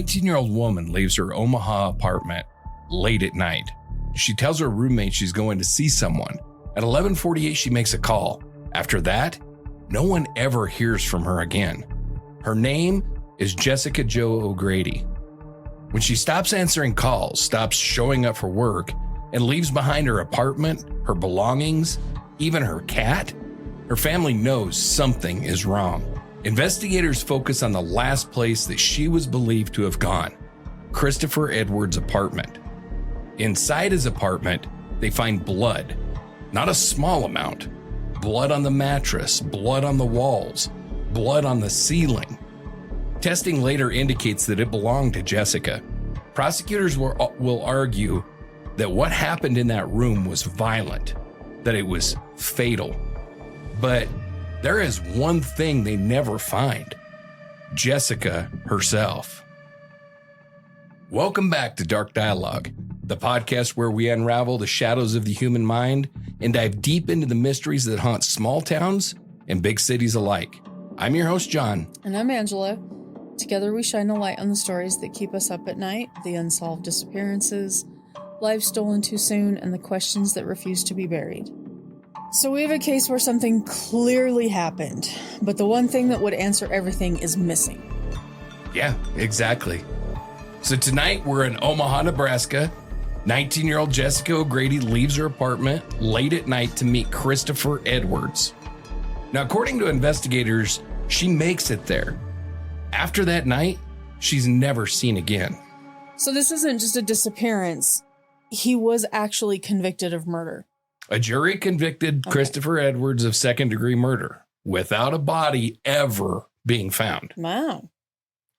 19-year-old woman leaves her Omaha apartment late at night. She tells her roommate she's going to see someone. At 11:48, she makes a call. After that, no one ever hears from her again. Her name is Jessica Jo O'Grady. When she stops answering calls, stops showing up for work, and leaves behind her apartment, her belongings, even her cat, her family knows something is wrong. Investigators focus on the last place that she was believed to have gone, Christopher Edwards' apartment. Inside his apartment, they find blood, not a small amount. Blood on the mattress, blood on the walls, blood on the ceiling. Testing later indicates that it belonged to Jessica. Prosecutors will argue that what happened in that room was violent, that it was fatal. But there is one thing they never find: Jessica herself. Welcome back to Dark Dialogue, the podcast where we unravel the shadows of the human mind and dive deep into the mysteries that haunt small towns and big cities alike. I'm your host, John. And I'm Angela. Together we shine a light on the stories that keep us up at night, the unsolved disappearances, lives stolen too soon, and the questions that refuse to be buried. So we have a case where something clearly happened, but the one thing that would answer everything is missing. Yeah, exactly. So tonight we're in Omaha, Nebraska. 19-year-old Jessica O'Grady leaves her apartment late at night to meet Christopher Edwards. Now, according to investigators, she makes it there. After that night, she's never seen again. So this isn't just a disappearance. He was actually convicted of murder. A jury convicted Christopher Edwards of second-degree murder without a body ever being found. Wow.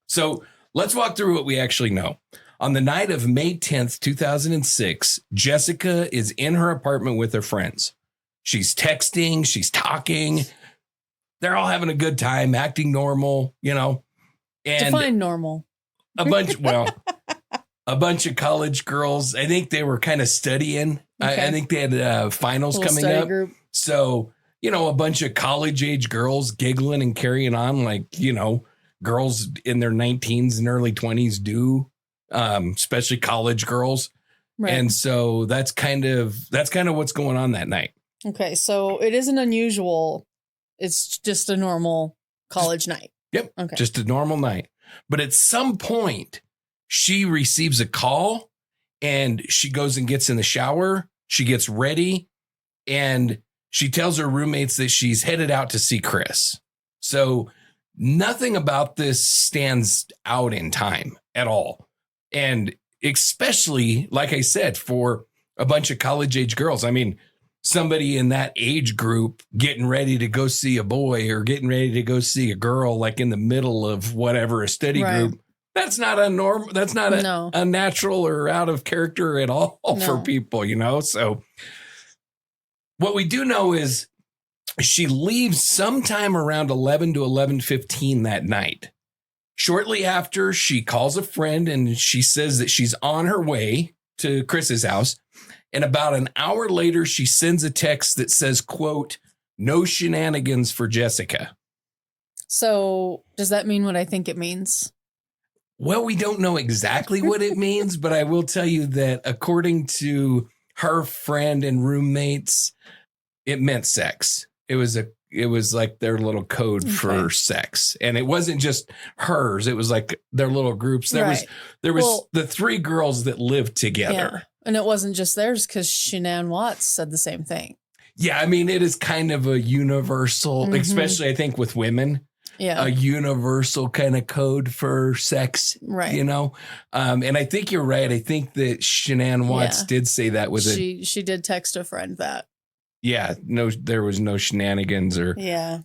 So let's walk through what we actually know. On the night of May 10th, 2006, Jessica is in her apartment with her friends. She's texting, she's talking. They're all having a good time, acting normal, you know. And define normal. a bunch of college girls. I think they were kind of studying. Okay. I think they had finals coming up. Group. So, you know, a bunch of college age girls giggling and carrying on like, you know, girls in their 19s and early 20s do, especially college girls. Right. And so that's kind of what's going on that night. Okay. So it isn't unusual. It's just a normal college night. Yep. Okay. Just a normal night. But at some point, she receives a call and she goes and gets in the shower. She gets ready and she tells her roommates that she's headed out to see Chris. So nothing about this stands out in time at all. And especially, like I said, for a bunch of college age girls. I mean, somebody in that age group getting ready to go see a boy or getting ready to go see a girl, like in the middle of whatever, a study group. That's not a norm. That's not unnatural or out of character at all for people, you know? So what we do know is she leaves sometime around 11 to 11:15 that night. Shortly after, she calls a friend and she says that she's on her way to Chris's house. And about an hour later, she sends a text that says, quote, "No shenanigans for Jessica." So does that mean what I think it means? Well, we don't know exactly what it means, but I will tell you that according to her friend and roommates, it meant sex. It was like their little code for sex. And it wasn't just hers. It was like their little groups. There was the three girls that lived together. Yeah. And it wasn't just theirs because Shanann Watts said the same thing. Yeah, I mean, it is kind of a universal, especially I think with women. Yeah, a universal kind of code for sex, right? You know, and I think you're right. I think that Shanann Watts did say that with she did text a friend that. Yeah, no, there was no shenanigans or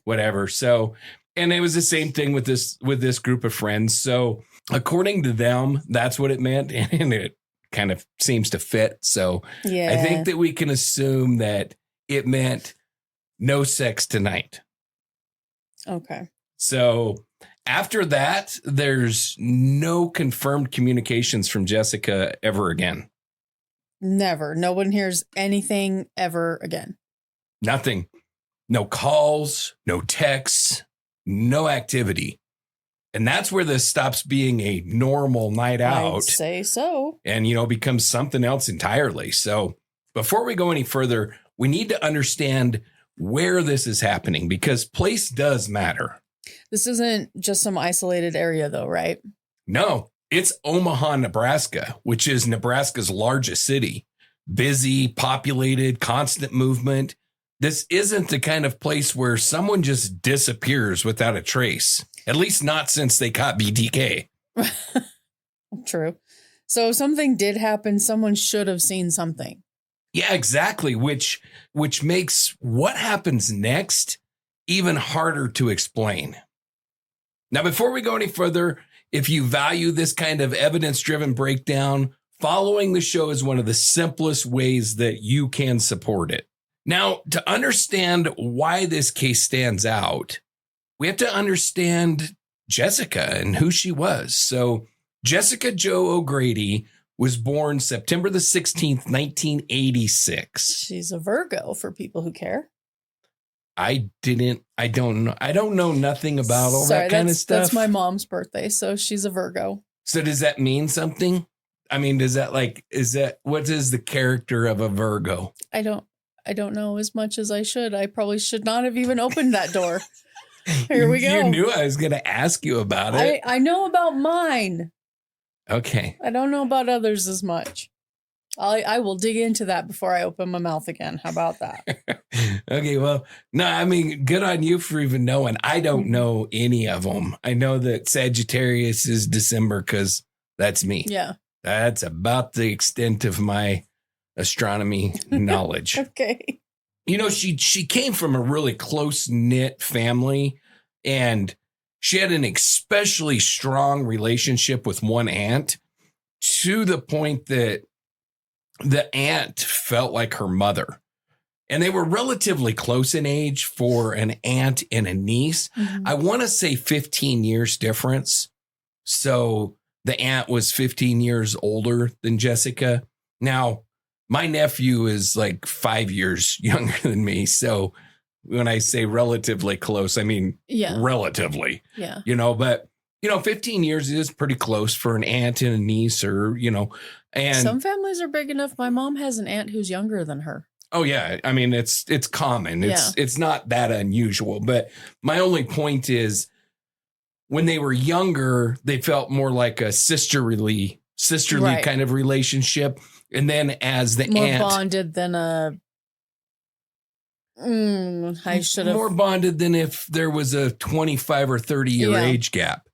whatever. So, and it was the same thing with this group of friends. So, according to them, that's what it meant, and it kind of seems to fit. So, I think that we can assume that it meant no sex tonight. Okay. So after that, there's no confirmed communications from Jessica ever again. Never. No one hears anything ever again. Nothing. No calls, no texts, no activity. And that's where this stops being a normal night out. I'd say so. And, becomes something else entirely. So before we go any further, we need to understand where this is happening because place does matter. This isn't just some isolated area though, right? No, it's Omaha, Nebraska, which is Nebraska's largest city. Busy, populated, constant movement. This isn't the kind of place where someone just disappears without a trace. At least not since they caught BTK. True. So if something did happen, someone should have seen something. Yeah, exactly. Which makes what happens next even harder to explain. Now, before we go any further, if you value this kind of evidence-driven breakdown, following the show is one of the simplest ways that you can support it. Now, to understand why this case stands out, we have to understand Jessica and who she was. So Jessica Jo O'Grady was born September the 16th, 1986. She's a Virgo for people who care. I don't know nothing about all that kind of stuff. That's my mom's birthday, so she's a Virgo. So does that mean something? I mean, what is the character of a Virgo? I don't know as much as I should. I probably should not have even opened that door. Here we go. You knew I was going to ask you about it. I know about mine. Okay. I don't know about others as much. I will dig into that before I open my mouth again. How about that? Okay, well, no, I mean, good on you for even knowing. I don't know any of them. I know that Sagittarius is December because that's me. Yeah. That's about the extent of my astronomy knowledge. Okay. She came from a really close-knit family, and she had an especially strong relationship with one aunt to the point that the aunt felt like her mother. And they were relatively close in age for an aunt and a niece. Mm-hmm. I want to say 15 years difference. So the aunt was 15 years older than Jessica. Now, my nephew is like 5 years younger than me. So when I say relatively close, I mean relatively. Yeah. But 15 years is pretty close for an aunt and a niece and some families are big enough. My mom has an aunt who's younger than her. Oh, yeah. I mean, it's common. It's not that unusual. But my only point is when they were younger, they felt more like a sisterly right. kind of relationship. And then as the more aunt bonded than more bonded than if there was a 25 or 30 year age gap.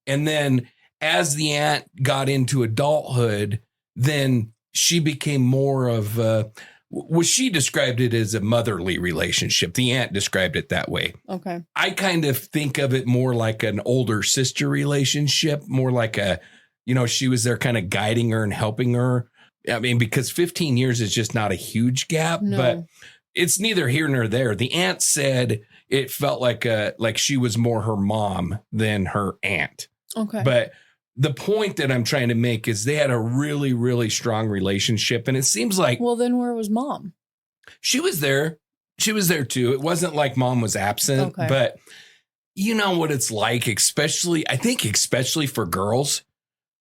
And then as the aunt got into adulthood, then she became more of she described it as a motherly relationship. The aunt described it that way. Okay. I kind of think of it more like an older sister relationship, more like she was there kind of guiding her and helping her. I mean, because 15 years is just not a huge gap, but it's neither here nor there. The aunt said it felt like she was more her mom than her aunt. Okay. But the point that I'm trying to make is they had a really, really strong relationship. And it seems like... Well, then where was mom? She was there. She was there too. It wasn't like mom was absent. Okay. But you know what it's like, especially for girls.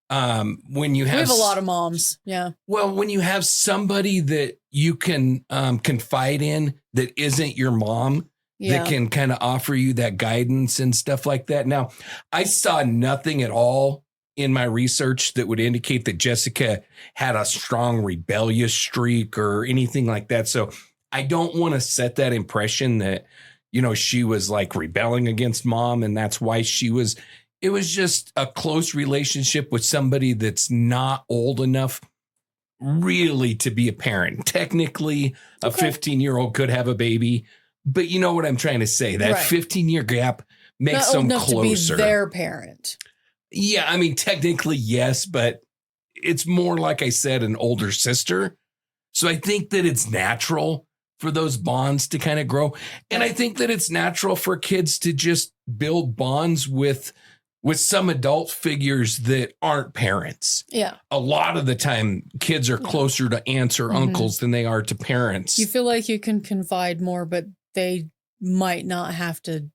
When you have... We have a lot of moms. Yeah. Well, when you have somebody that you can confide in that isn't your mom... Yeah. That can kind of offer you that guidance and stuff like that. Now, I saw nothing at all in my research that would indicate that Jessica had a strong rebellious streak or anything like that. So I don't want to set that impression that, she was like rebelling against mom and that's why it was just a close relationship with somebody that's not old enough really to be a parent. Technically, a 15-year-old could have a baby. But you know what I'm trying to say? That 15-year gap makes them closer. To be their parent. Yeah, I mean, technically, yes, but it's more, like I said, an older sister. So I think that it's natural for those bonds to kind of grow. And I think that it's natural for kids to just build bonds with some adult figures that aren't parents. Yeah. A lot of the time, kids are closer to aunts or uncles than they are to parents. You feel like you can confide more, but they might not have to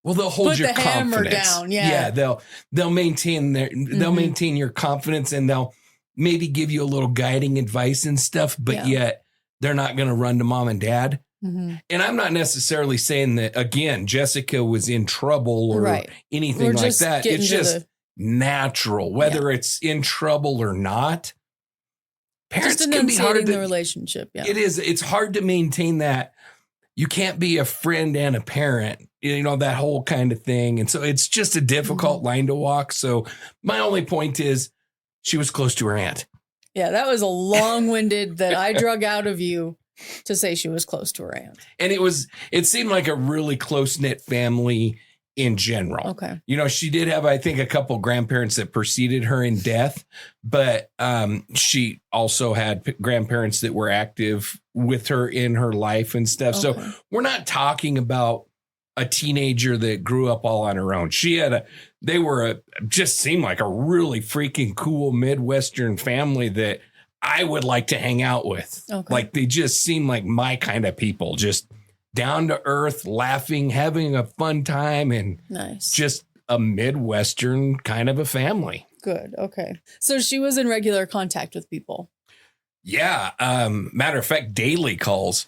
Well, they'll hold put your the hammer confidence down. Yeah. They'll maintain they'll maintain your confidence, and they'll maybe give you a little guiding advice and stuff, but yet they're not going to run to mom and dad. And I'm not necessarily saying that, again, Jessica was in trouble or anything like that. It's just natural, whether it's in trouble or not. Parents can be hard to, the relationship. Yeah. It is. It's hard to maintain that. You can't be a friend and a parent, that whole kind of thing. And so it's just a difficult line to walk. So my only point is she was close to her aunt. Yeah, that was a long-winded that I drug out of you to say she was close to her aunt. And it seemed like a really close-knit family in general. Okay. She did have, I think, a couple grandparents that preceded her in death, but she also had grandparents that were active with her in her life and stuff. Okay. So we're not talking about a teenager that grew up all on her own. Just seemed like a really freaking cool Midwestern family that I would like to hang out with. Okay. Like they just seem like my kind of people, just down to earth, laughing, having a fun time, and just a Midwestern kind of a family. Good. Okay. So she was in regular contact with people. Yeah. Matter of fact, daily calls.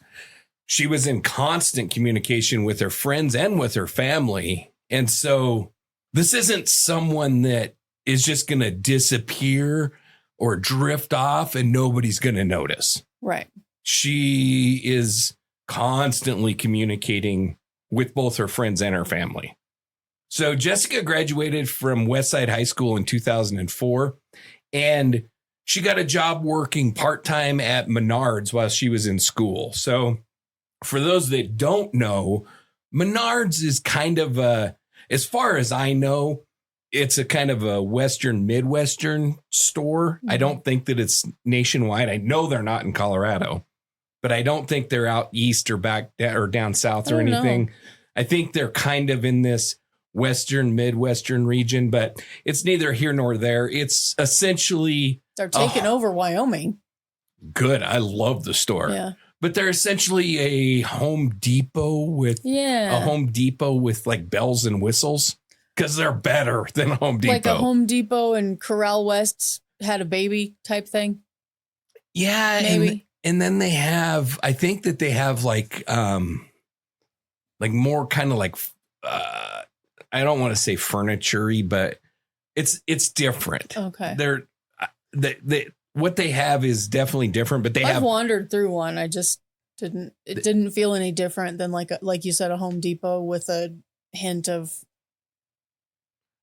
She was in constant communication with her friends and with her family. And so this isn't someone that is just going to disappear or drift off and nobody's going to notice. Right. She is constantly communicating with both her friends and her family. So Jessica graduated from Westside High School in 2004, and she got a job working part-time at Menards while she was in school. So for those that don't know, Menards is kind of as far as I know, it's a kind of a Western, Midwestern store. I don't think that it's nationwide. I know they're not in Colorado, but I don't think they're out east or back or down south or anything. I think they're kind of in this Western, Midwestern region, but it's neither here nor there. It's essentially... They're taking over Wyoming. Good. I love the store. Yeah. But they're essentially a Home Depot with like bells and whistles, because they're better than Home Depot. Like a Home Depot and Corral West had a baby type thing. Yeah. Maybe. And then they have, I think that they have like more kind of like, I don't want to say furniture-y, but it's different. Okay. They what they have is definitely different, but I've wandered through one. I just didn't feel any different than like you said, a Home Depot with a hint of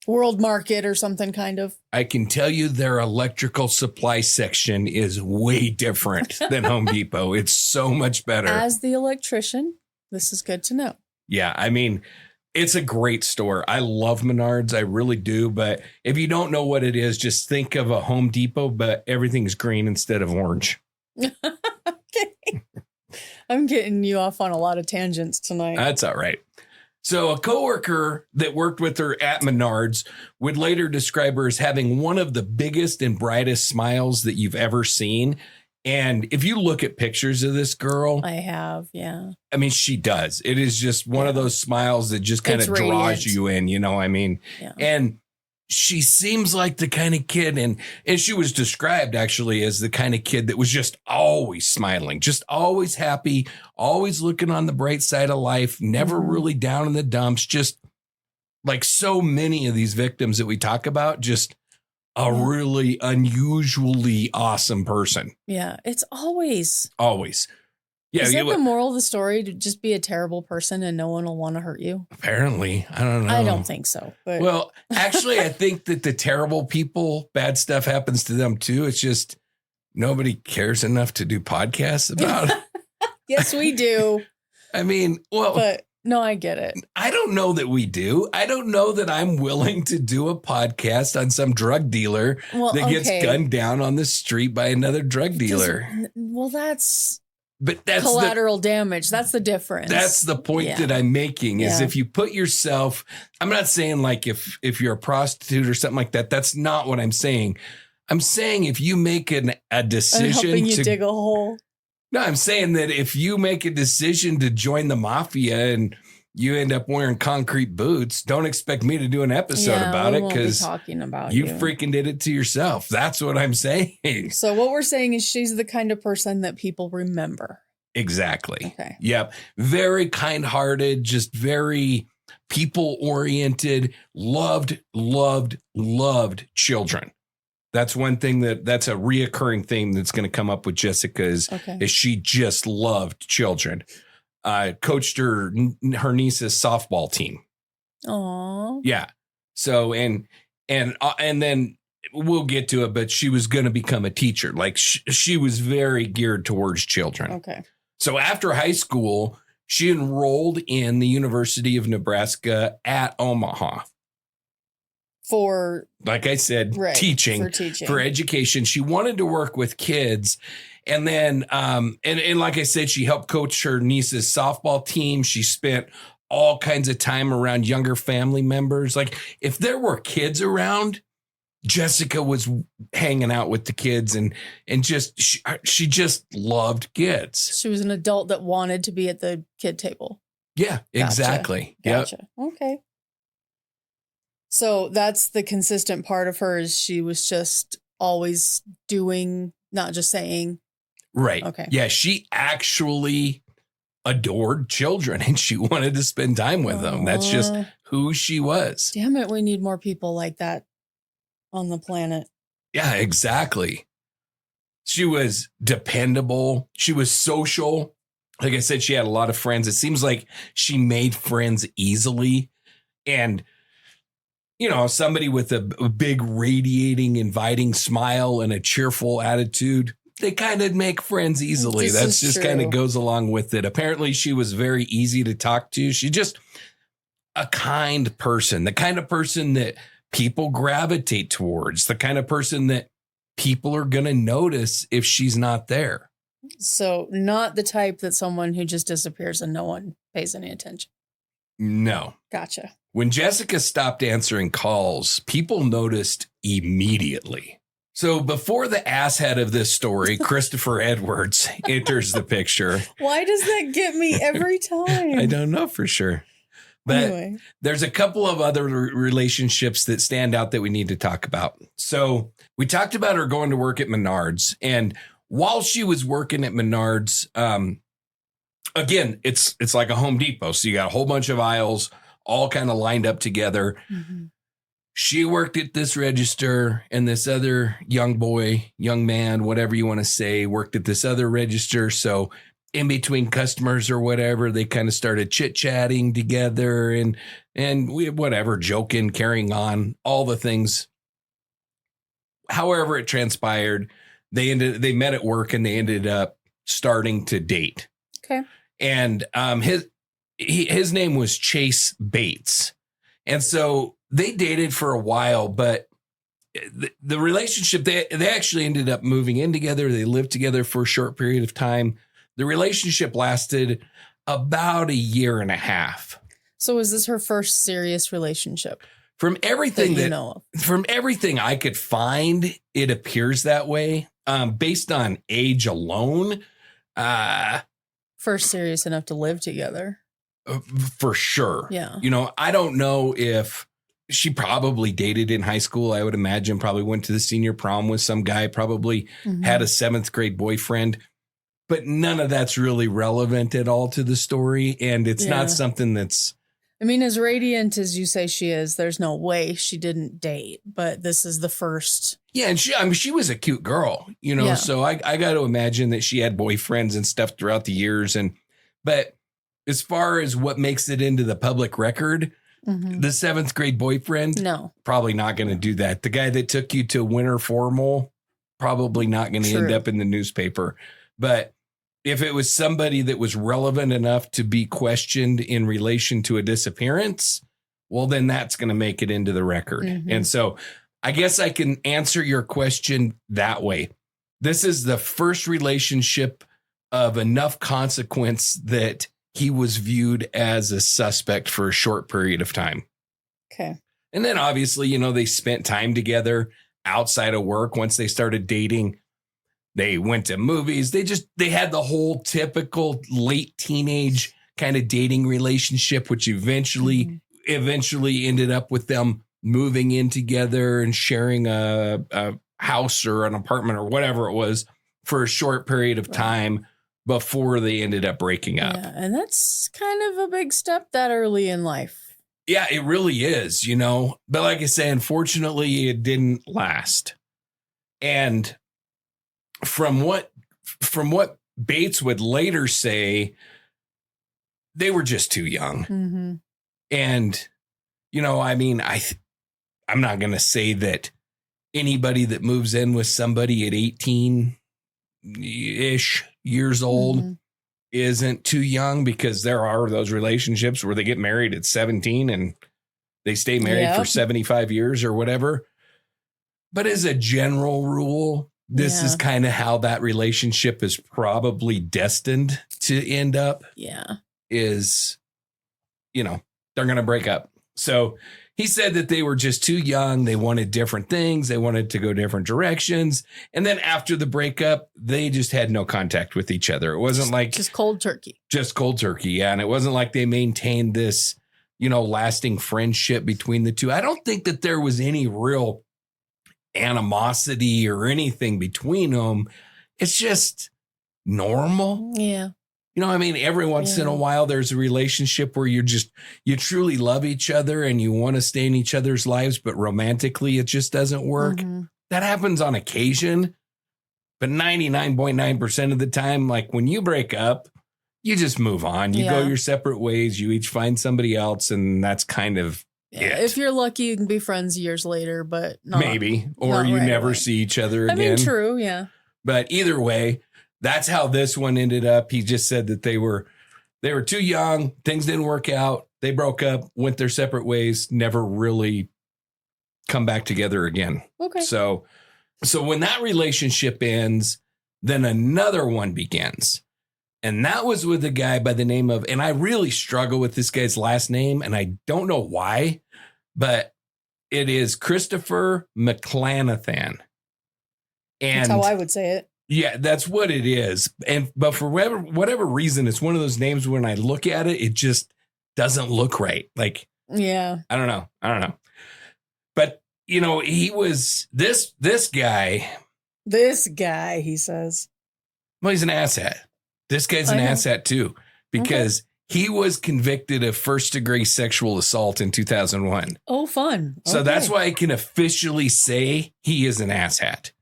World Market or something kind of. I can tell you their electrical supply section is way different than Home Depot. It's so much better. As the electrician, this is good to know. Yeah. I mean, it's a great store. I love Menards. I really do. But if you don't know what it is, just think of a Home Depot, but everything's green instead of orange. Okay. I'm getting you off on a lot of tangents tonight. That's all right. So a coworker that worked with her at Menards would later describe her as having one of the biggest and brightest smiles that you've ever seen. And if you look at pictures of this girl, I have, yeah. I mean, she does. It is just one of those smiles that just kind of draws you in, I mean, and she seems like the kind of kid, and she was described actually as the kind of kid that was just always smiling, just always happy, always looking on the bright side of life, never really down in the dumps, just like so many of these victims that we talk about, just a really unusually awesome person. Yeah, it's always. Yeah, is that the moral of the story, to just be a terrible person and no one will want to hurt you? Apparently. I don't know. I don't think so. But. Well, actually, I think that the terrible people, bad stuff happens to them too. It's just nobody cares enough to do podcasts about it. Yes, we do. I mean, well. But no, I get it. I don't know that we do. I don't know that I'm willing to do a podcast on some drug dealer that gets gunned down on the street by another drug dealer. That's... But that's collateral damage. That's the difference. That's the point that I'm making is if you put yourself, I'm not saying like if you're a prostitute or something like that, that's not what I'm saying. I'm saying if you make a decision I'm helping you dig a hole. No, I'm saying that if you make a decision to join the mafia and you end up wearing concrete boots. Don't expect me to do an episode about it because talking about you freaking did it to yourself. That's what I'm saying. So what we're saying is she's the kind of person that people remember. Exactly. Okay. Yep. Very kind-hearted, just very people-oriented, loved children. That's one thing that's a reoccurring theme that's going to come up with Jessica is she just loved children. Coached her niece's softball team. Aww. Yeah. So, and then we'll get to it, but she was going to become a teacher. Like she was very geared towards children. Okay. So after high school, she enrolled in the University of Nebraska at Omaha. For, like I said, teaching, for education. She wanted to work with kids. And then, and like I said, she helped coach her niece's softball team. She spent all kinds of time around younger family members. Like if there were kids around, Jessica was hanging out with the kids and just, she just loved kids. She was an adult that wanted to be at the kid table. Yeah, exactly. Gotcha. Yep. Okay. So that's the consistent part of her is she was just always doing, not just saying. Right. Okay. Yeah, she actually adored children and she wanted to spend time with them. That's just who she was. Damn it, we need more people like that on the planet. Yeah, exactly. She was dependable. She was social. Like I said, she had a lot of friends. It seems like she made friends easily. And you know, somebody with a big radiating, inviting smile and a cheerful attitude, they kind of make friends easily. That's just kind of goes along with it. Apparently, she was very easy to talk to. She's just a kind person, the kind of person that people gravitate towards, the kind of person that people are going to notice if she's not there. So not the type that someone who just disappears and no one pays any attention. No. Gotcha. When Jessica stopped answering calls, people noticed immediately. So before the asshead of this story, Christopher Edwards enters the picture. Why does that get me every time? I don't know for sure. But anyway, there's a couple of other relationships that stand out that we need to talk about. So we talked about her going to work at Menards. And while she was working at Menards, again, it's like a Home Depot. So you got a whole bunch of aisles all kind of lined up together. Mm-hmm. She worked at this register and this other young man, whatever you want to say, worked at this other register. So in between customers or whatever, they kind of started chit-chatting together and we whatever, joking, carrying on, all the things. However it transpired, they met at work and they ended up starting to date. Okay. And his name was Chase Bates. And so they dated for a while, but the relationship, they actually ended up moving in together. They lived together for a short period of time. The relationship lasted about a year and a half. So is this her first serious relationship? From everything from everything I could find, it appears that way. Based on age alone. First serious enough to live together. For sure. Yeah. You know, I don't know if she probably dated in high school. I would imagine probably went to the senior prom with some guy, probably had a 7th grade boyfriend, but none of that's really relevant at all to the story. And it's not something that's. I mean, as radiant as you say she is, there's no way she didn't date, but this is the first. Yeah. And she was a cute girl, you know, so I got to imagine that she had boyfriends and stuff throughout the years. But as far as what makes it into the public record, the 7th grade boyfriend, probably not going to do that. The guy that took you to winter formal, probably not going to end up in the newspaper. But if it was somebody that was relevant enough to be questioned in relation to a disappearance, well, then that's going to make it into the record. And so I guess I can answer your question that way. This is the first relationship of enough consequence that he was viewed as a suspect for a short period of time. Okay. And then obviously, you know, they spent time together outside of work. Once they started dating, they went to movies. They had the whole typical late teenage kind of dating relationship, which eventually ended up with them moving in together and sharing a house or an apartment or whatever it was for a short period of time before they ended up breaking up. Yeah, and that's kind of a big step that early in life. Yeah, it really is, But like I say, unfortunately, it didn't last. And from what Bates would later say, they were just too young. Mm-hmm. And, I'm not going to say that anybody that moves in with somebody at 18-ish years old isn't too young, because there are those relationships where they get married at 17 and they stay married for 75 years or whatever. But as a general rule, this is kind of how that relationship is probably destined to end up. Yeah. Is, they're going to break up. So he said that they were just too young. They wanted different things. They wanted to go different directions. And then after the breakup, they just had no contact with each other. It wasn't just cold turkey. Just cold turkey. Yeah. And it wasn't like they maintained this, lasting friendship between the two. I don't think that there was any real animosity or anything between them. It's just normal. Yeah. Every once in a while, there's a relationship where you truly love each other and you want to stay in each other's lives, but romantically, it just doesn't work. Mm-hmm. That happens on occasion, but 99.9% of the time, like when you break up, you just move on. You go your separate ways. You each find somebody else, and that's kind of it. If you're lucky, you can be friends years later, but maybe, or you never see each other again. True, yeah. But either way, that's how this one ended up. He just said that they were too young. Things didn't work out. They broke up, went their separate ways, never really come back together again. Okay. So when that relationship ends, then another one begins. And that was with a guy by the name of, and I really struggle with this guy's last name, and I don't know why, but it is Christopher McClanathan. And that's how I would say it. Yeah, that's what it is. But for whatever reason, it's one of those names when I look at it, it just doesn't look right. Like, yeah, I don't know. But, he was this guy. This guy, he says. Well, he's an asshat. This guy's an asshat too, because he was convicted of first-degree sexual assault in 2001. Oh, fun. So that's why I can officially say he is an asshat.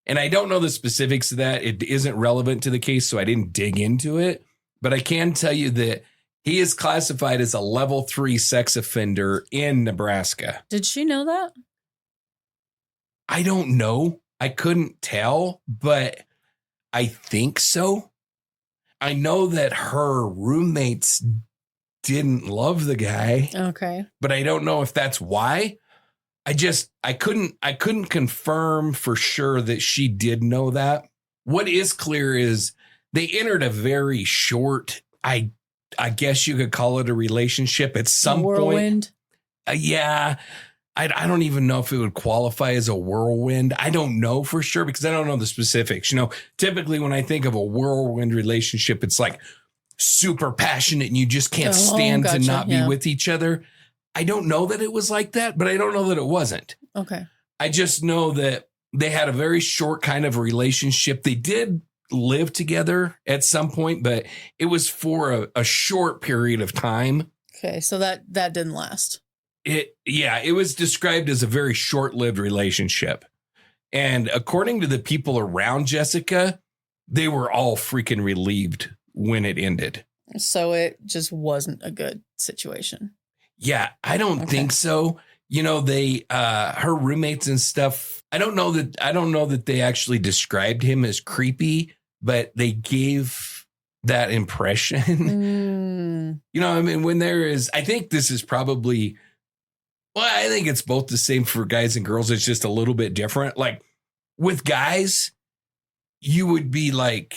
And I don't know the specifics of that. It isn't relevant to the case, so I didn't dig into it. But I can tell you that he is classified as a level 3 sex offender in Nebraska. Did she know that? I don't know. I couldn't tell, but I think so. I know that her roommates didn't love the guy. Okay. But I don't know if that's why. I couldn't confirm for sure that she did know that. What is clear is they entered a very short, I guess you could call it a relationship at some whirlwind. Point. Yeah. I don't even know if it would qualify as a whirlwind. I don't know for sure because I don't know the specifics. Typically when I think of a whirlwind relationship, it's like super passionate and you just can't stand to not be with each other. I don't know that it was like that, but I don't know that it wasn't. Okay. I just know that they had a very short kind of relationship. They did live together at some point, but it was for a short period of time. Okay. So that didn't last. It was described as a very short-lived relationship. And according to the people around Jessica, they were all freaking relieved when it ended. So it just wasn't a good situation. Yeah, I don't think so. They her roommates and stuff. I don't know that they actually described him as creepy, but they gave that impression. When there is, I think this is probably, well, I think it's both the same for guys and girls. It's just a little bit different. Like with guys, you would be like,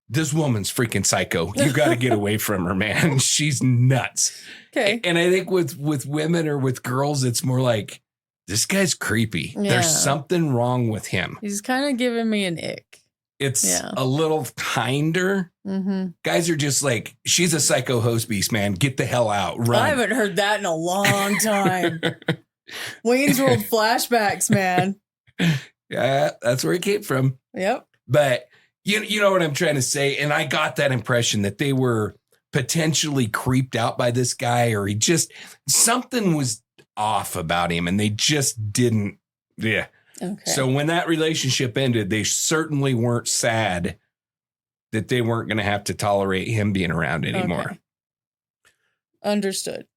this woman's freaking psycho. You got to get away from her, man. She's nuts. Okay. And I think with women or with girls, it's more like, this guy's creepy. Yeah. There's something wrong with him. He's kind of giving me an ick. It's a little, behind her. Mm-hmm. Guys are just like, she's a psycho host beast, man. Get the hell out. Run. I haven't heard that in a long time. Wayne's World flashbacks, man. Yeah, that's where it came from. Yep. But you know what I'm trying to say? And I got that impression that they were potentially creeped out by this guy, or he just, something was off about him and they just didn't. Yeah. Okay. So when that relationship ended, they certainly weren't sad that they weren't going to have to tolerate him being around anymore. Okay. Understood.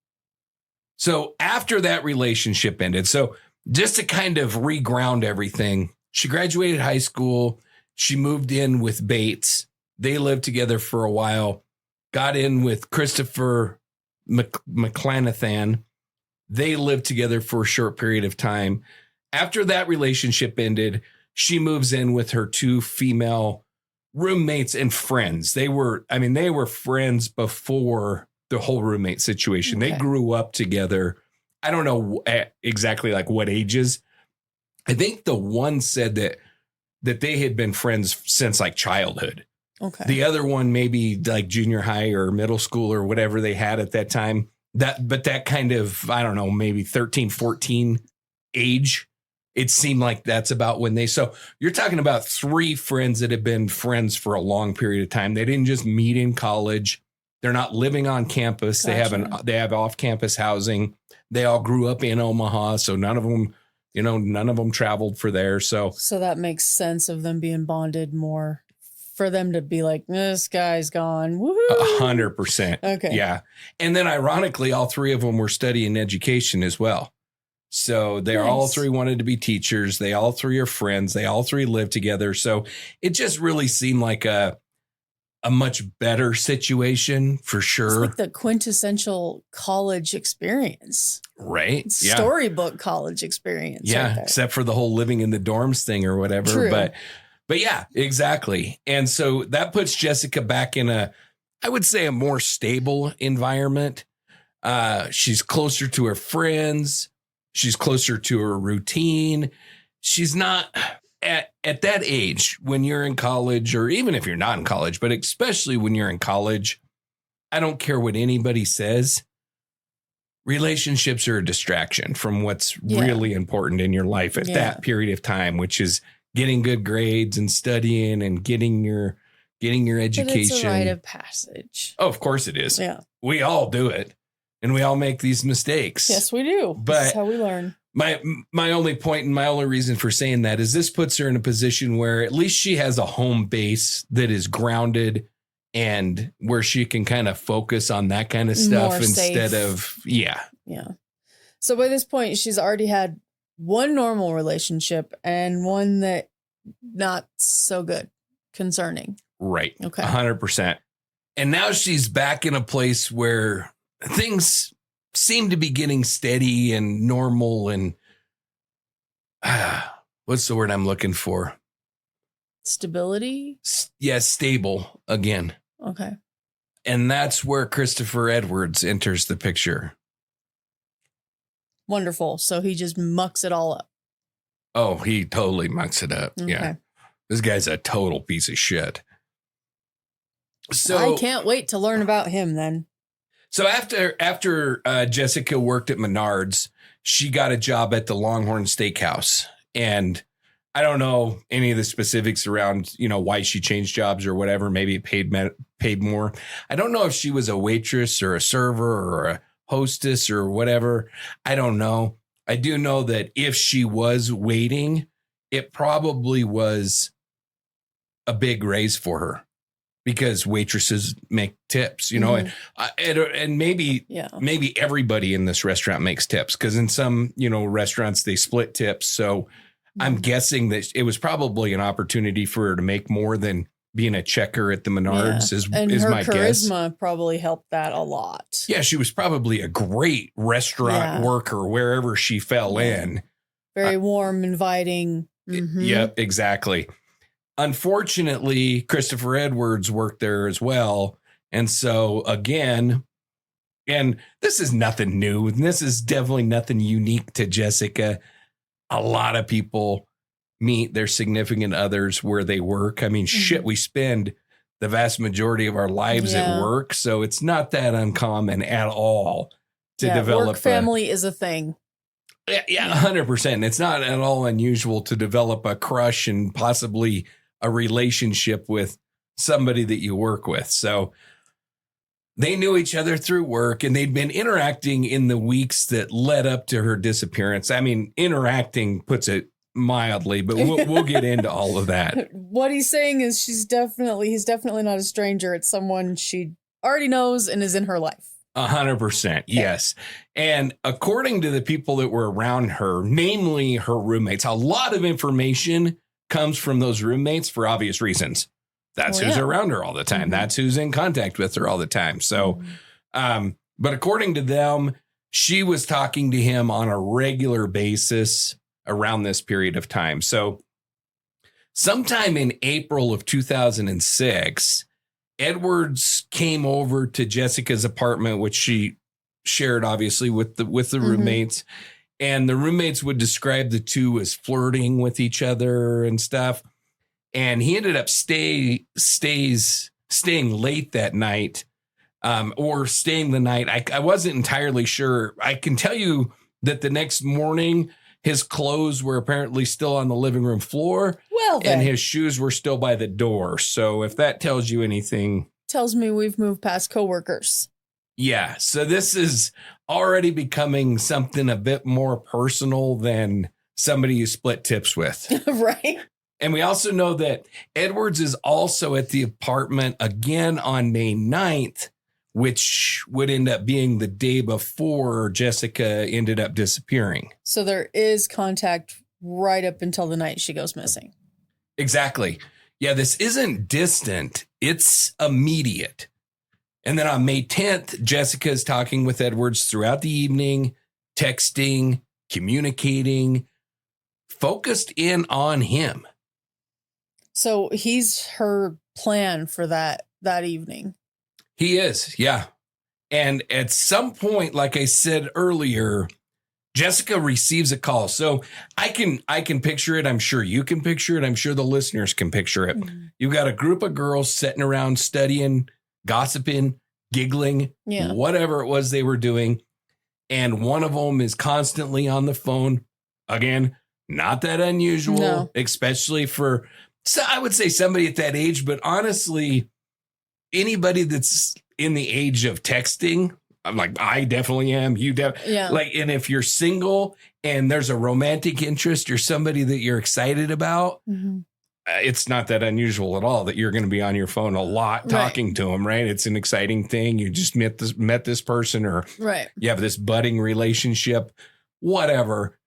So after that relationship ended, so just to kind of reground everything, she graduated high school. She moved in with Bates. They lived together for a while, got in with Christopher McClanathan. They lived together for a short period of time. After that relationship ended, she moves in with her two female roommates and friends. They were friends before the whole roommate situation. Okay. They grew up together. I don't know exactly like what ages. I think the one said that they had been friends since like childhood. Okay. The other one, maybe like junior high or middle school or whatever they had at that time. But that kind of, I don't know, maybe 13, 14 age. It seemed like that's about when so you're talking about three friends that have been friends for a long period of time. They didn't just meet in college. They're not living on campus. Gotcha. They have off-campus housing. They all grew up in Omaha. So none of them traveled for there. So that makes sense of them being bonded more, for them to be like, this guy's gone. Woohoo! 100%. Okay. Yeah. And then ironically, all three of them were studying education as well. So they all three wanted to be teachers. They all three are friends. They all three live together. So it just really seemed like a much better situation for sure. It's like the quintessential college experience. Right. Yeah. Storybook college experience. Yeah. Right, except for the whole living in the dorms thing or whatever. True. But yeah, exactly. And so that puts Jessica back in I would say a more stable environment. She's closer to her friends. She's closer to her routine. She's not at that age when you're in college, or even if you're not in college, but especially when you're in college, I don't care what anybody says. Relationships are a distraction from what's really important in your life at that period of time, which is getting good grades and studying and getting your education. But it's a rite of passage. Oh, of course it is. Yeah. We all do it. And we all make these mistakes. Yes, we do. But that's how we learn. My only point and my only reason for saying that is this puts her in a position where at least she has a home base that is grounded and where she can kind of focus on that kind of stuff instead of, Yeah. So by this point, she's already had one normal relationship and one that not so good, concerning. Right. Okay. 100%. And now she's back in a place where things seem to be getting steady and normal and what's the word I'm looking for? Stability? Yeah, stable again. Okay. And that's where Christopher Edwards enters the picture. Wonderful. So he just mucks it all up. Oh, he totally mucks it up. Okay. Yeah. This guy's a total piece of shit. So I can't wait to learn about him then. So after Jessica worked at Menards, she got a job at the Longhorn Steakhouse. And I don't know any of the specifics around, why she changed jobs or whatever. Maybe it paid more. I don't know if she was a waitress or a server or a hostess or whatever. I don't know. I do know that if she was waiting, it probably was a big raise for her. Because waitresses make tips, and maybe everybody in this restaurant makes tips, because in some, restaurants they split tips. So I'm guessing that it was probably an opportunity for her to make more than being a checker at the Menards is my guess. And her charisma probably helped that a lot. Yeah, she was probably a great restaurant worker wherever she fell in. Very warm, inviting. Mm-hmm. Yep, exactly. Unfortunately, Christopher Edwards worked there as well. And so again, and this is nothing new. And this is definitely nothing unique to Jessica. A lot of people meet their significant others where they work. I mean, shit, we spend the vast majority of our lives at work. So it's not that uncommon at all to develop. Work family is a thing. Yeah, 100%. It's not at all unusual to develop a crush and possibly a relationship with somebody that you work with. So they knew each other through work, and they'd been interacting in the weeks that led up to her disappearance. I mean, interacting puts it mildly, but we'll get into all of that. What he's saying is he's definitely not a stranger. It's someone she already knows and is in her life. 100%. Yes. And according to the people that were around her, namely her roommates, a lot of information comes from those roommates for obvious reasons. That's who's around her all the time. Mm-hmm. That's who's in contact with her all the time. So, but according to them, she was talking to him on a regular basis around this period of time. So sometime in April of 2006, Edwards came over to Jessica's apartment, which she shared obviously with the roommates, and the roommates would describe the two as flirting with each other and stuff. And he ended up staying late that night, or staying the night. I wasn't entirely sure. I can tell you that the next morning, his clothes were apparently still on the living room floor. Well, then. And his shoes were still by the door. So if that tells you anything. Tells me we've moved past coworkers. Yeah. So this is already becoming something a bit more personal than somebody you split tips with. Right. And we also know that Edwards is also at the apartment again on May 9th, which would end up being the day before Jessica ended up disappearing. So there is contact right up until the night she goes missing. Exactly. Yeah, this isn't distant. It's immediate. And then on May 10th, Jessica is talking with Edwards throughout the evening, texting, communicating, focused in on him. So he's her plan for that evening. He is, yeah. And at some point, like I said earlier, Jessica receives a call. So I can picture it. I'm sure you can picture it. I'm sure the listeners can picture it. Mm-hmm. You've got a group of girls sitting around studying, gossiping, giggling, whatever it was they were doing. And one of them is constantly on the phone. Again, not that unusual, especially for, so I would say somebody at that age, but honestly, anybody that's in the age of texting, I'm like, I definitely am. You like, and if you're single and there's a romantic interest or somebody that you're excited about, it's not that unusual at all that you're going to be on your phone a lot talking to them, right? It's an exciting thing. You just met this person, or you have this budding relationship, whatever.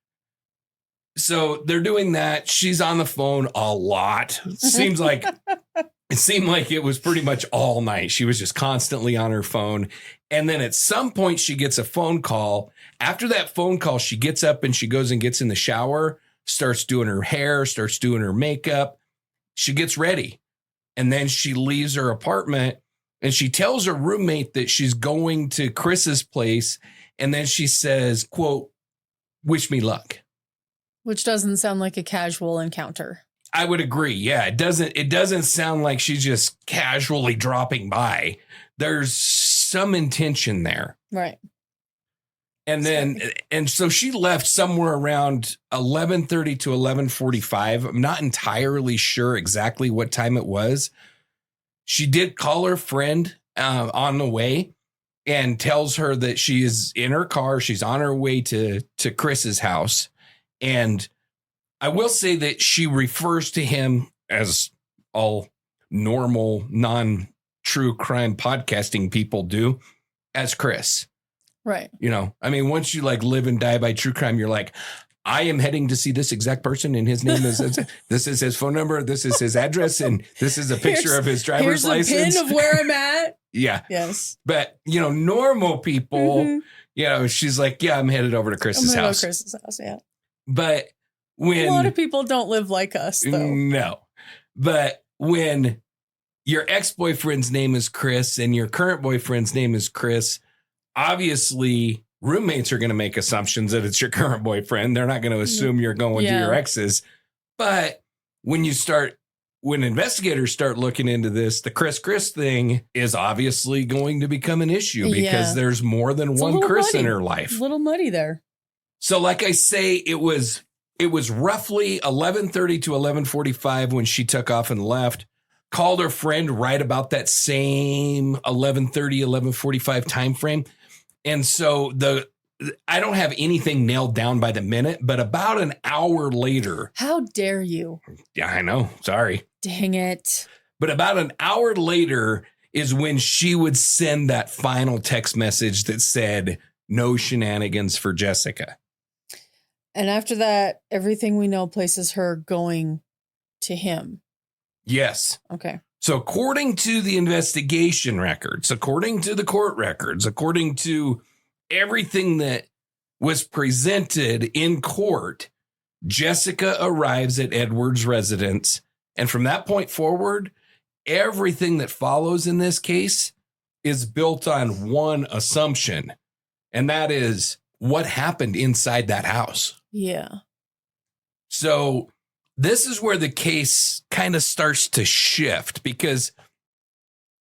So they're doing that. She's on the phone a lot. It seemed like it was pretty much all night. She was just constantly on her phone. And then at some point she gets a phone call. After that phone call, she gets up and she goes and gets in the shower, starts doing her hair, starts doing her makeup. She gets ready. And then she leaves her apartment and she tells her roommate that she's going to Chris's place. And then she says, quote, "Wish me luck." Which doesn't sound like a casual encounter. I would agree. Yeah, it doesn't sound like she's just casually dropping by. There's some intention there. Right. And then, and so she left somewhere around 11:30 to 11:45. I'm not entirely sure exactly what time it was. She did call her friend on the way and tells her that she is in her car. She's on her way to Chris's house. And I will say that she refers to him, as all normal, non-true crime podcasting people do, as Chris. Right. You know, I mean, once you like live and die by true crime, you're like, I am heading to see this exact person, and his name is, this is his phone number, this is his address, and this is a picture of his driver's license. Here's a pin of where I'm at. Yeah. Yes. But, you know, normal people, you know, she's like, yeah, I'm headed over to Chris's house. Chris's house, yeah. But when a lot of people don't live like us, though. No. But when your ex-boyfriend's name is Chris and your current boyfriend's name is Chris, obviously roommates are going to make assumptions that it's your current boyfriend. They're not going to assume you're going to your ex's. But when you start when investigators start looking into this, the Chris thing is obviously going to become an issue because there's more than one Chris in her life. A little muddy there. So like I say, it was roughly 11:30 to 11:45 when she took off and left. Called her friend right about that same 11:30, 11:45 time frame. And so I don't have anything nailed down by the minute, but about an hour later. How dare you? Yeah, I know. Sorry. Dang it. But about an hour later is when she would send that final text message that said, no shenanigans for Jessica. And after that, everything we know places her going to him. Yes. Okay. So according to the investigation records, according to the court records, according to everything that was presented in court, Jessica arrives at Edward's residence. And from that point forward, everything that follows in this case is built on one assumption. And that is what happened inside that house. Yeah. So this is where the case kind of starts to shift because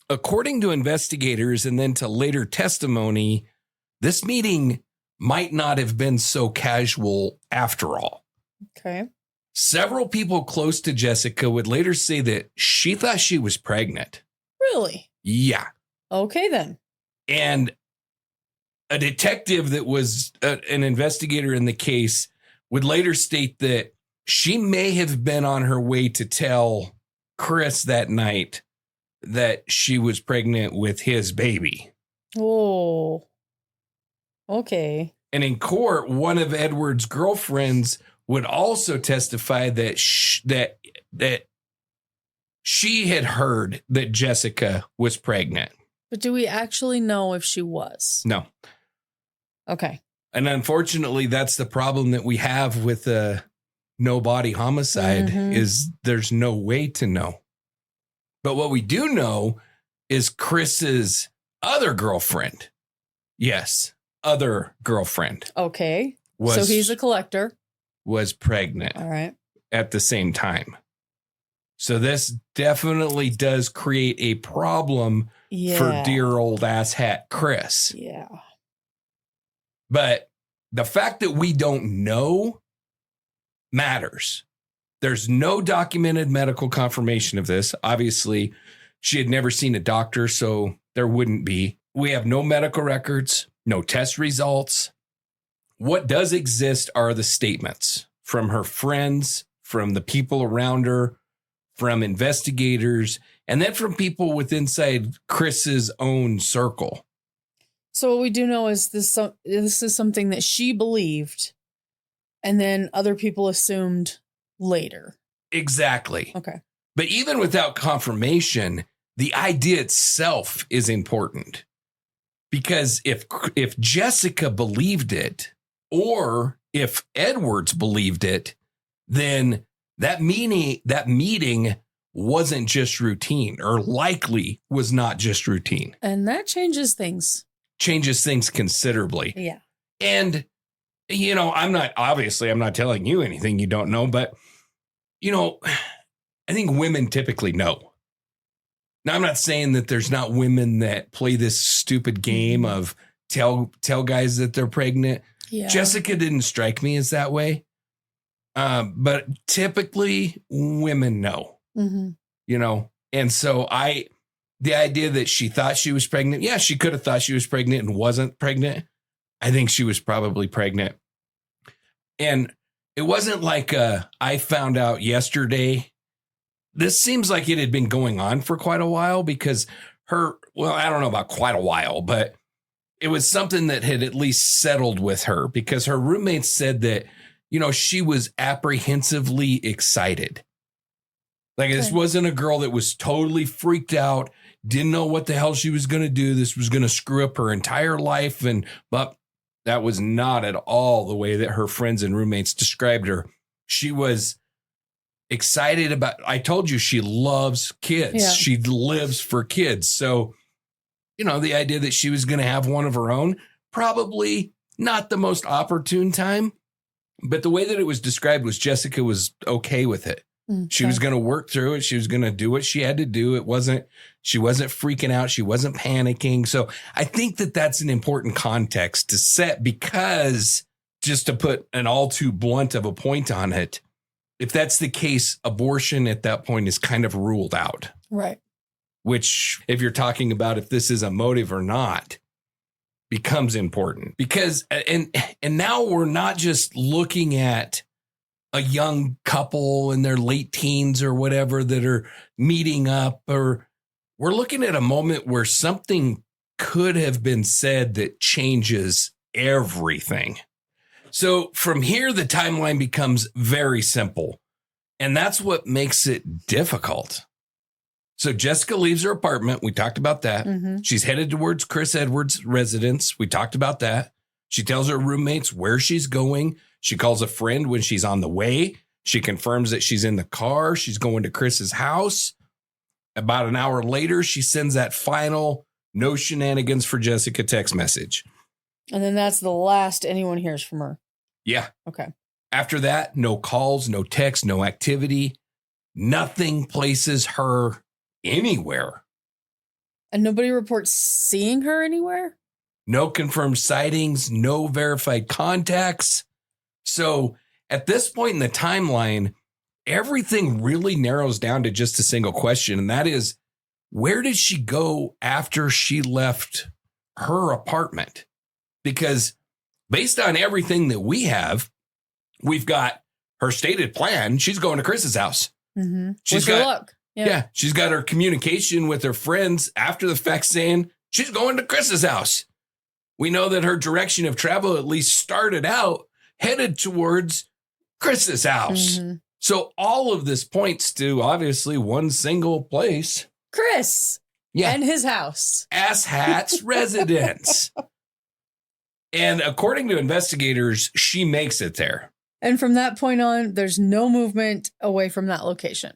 according to investigators and then to later testimony, this meeting might not have been so casual after all. Okay. Several people close to Jessica would later say that she thought she was pregnant. Really? Yeah. Okay, then. And a detective that was an investigator in the case would later state that she may have been on her way to tell Chris that night that she was pregnant with his baby. Oh, okay. And in court, one of Edward's girlfriends would also testify that that she had heard that Jessica was pregnant. But do we actually know if she was? No. Okay. And unfortunately, that's the problem that we have with no body homicide is there's no way to know. But what we do know is Chris's other girlfriend. Yes, other girlfriend. Okay. So he's a collector. Was pregnant. All right. At the same time. So this definitely does create a problem for dear old asshat Chris. Yeah. But the fact that we don't know matters. There's no documented medical confirmation of this. Obviously, she had never seen a doctor, so there wouldn't be. We have no medical records, no test results. What does exist are the statements from her friends, from the people around her, from investigators, and then from people with inside Chris's own circle. So what we do know is this is something that she believed, and then other people assumed later. Exactly. Okay. But even without confirmation, the idea itself is important. Because if Jessica believed it, or if Edwards believed it, then that meeting wasn't just routine, or likely was not just routine. And that changes things. Changes things considerably. Yeah. And, I'm not telling you anything you don't know, but, I think women typically know. Now, I'm not saying that there's not women that play this stupid game of tell guys that they're pregnant. Yeah. Jessica didn't strike me as that way. But typically women know, and so the idea that she thought she was pregnant. Yeah, she could have thought she was pregnant and wasn't pregnant. I think she was probably pregnant. And it wasn't like I found out yesterday. This seems like it had been going on for quite a while because I don't know about quite a while, but it was something that had at least settled with her because her roommates said that, she was apprehensively excited. Like this wasn't a girl that was totally freaked out, didn't know what the hell she was going to do. This was going to screw up her entire life. But that was not at all the way that her friends and roommates described her. She was excited about, I told you, she loves kids. Yeah. She lives for kids. So, the idea that she was going to have one of her own, probably not the most opportune time, but the way that it was described was Jessica was okay with it. She was going to work through it. She was going to do what she had to do. She wasn't freaking out. She wasn't panicking. So I think that that's an important context to set, because just to put an all too blunt of a point on it, if that's the case, abortion at that point is kind of ruled out. Right. Which, if you're talking about if this is a motive or not, becomes important, because and now we're not just looking at a young couple in their late teens or whatever that are meeting up, or we're looking at a moment where something could have been said that changes everything. So from here, the timeline becomes very simple, and that's what makes it difficult. So Jessica leaves her apartment. We talked about that. She's headed towards Chris Edwards' residence. We talked about that. She tells her roommates where she's going. She calls a friend when she's on the way. She confirms that she's in the car. She's going to Chris's house. About an hour later, she sends that final "no shenanigans for Jessica" text message. And then that's the last anyone hears from her. Yeah. Okay. After that, no calls, no texts, no activity. Nothing places her anywhere. And nobody reports seeing her anywhere? No confirmed sightings, no verified contacts. So at this point in the timeline, everything really narrows down to just a single question. And that is, where did she go after she left her apartment? Because based on everything that we have, we've got her stated plan. She's going to Chris's house. She's got luck. Yeah, she's got her communication with her friends after the fact saying she's going to Chris's house. We know that her direction of travel at least started out headed towards Chris's house. So all of this points to obviously one single place. Chris. Yeah. And his house. Asshat's residence. And according to investigators, she makes it there. And from that point on, there's no movement away from that location.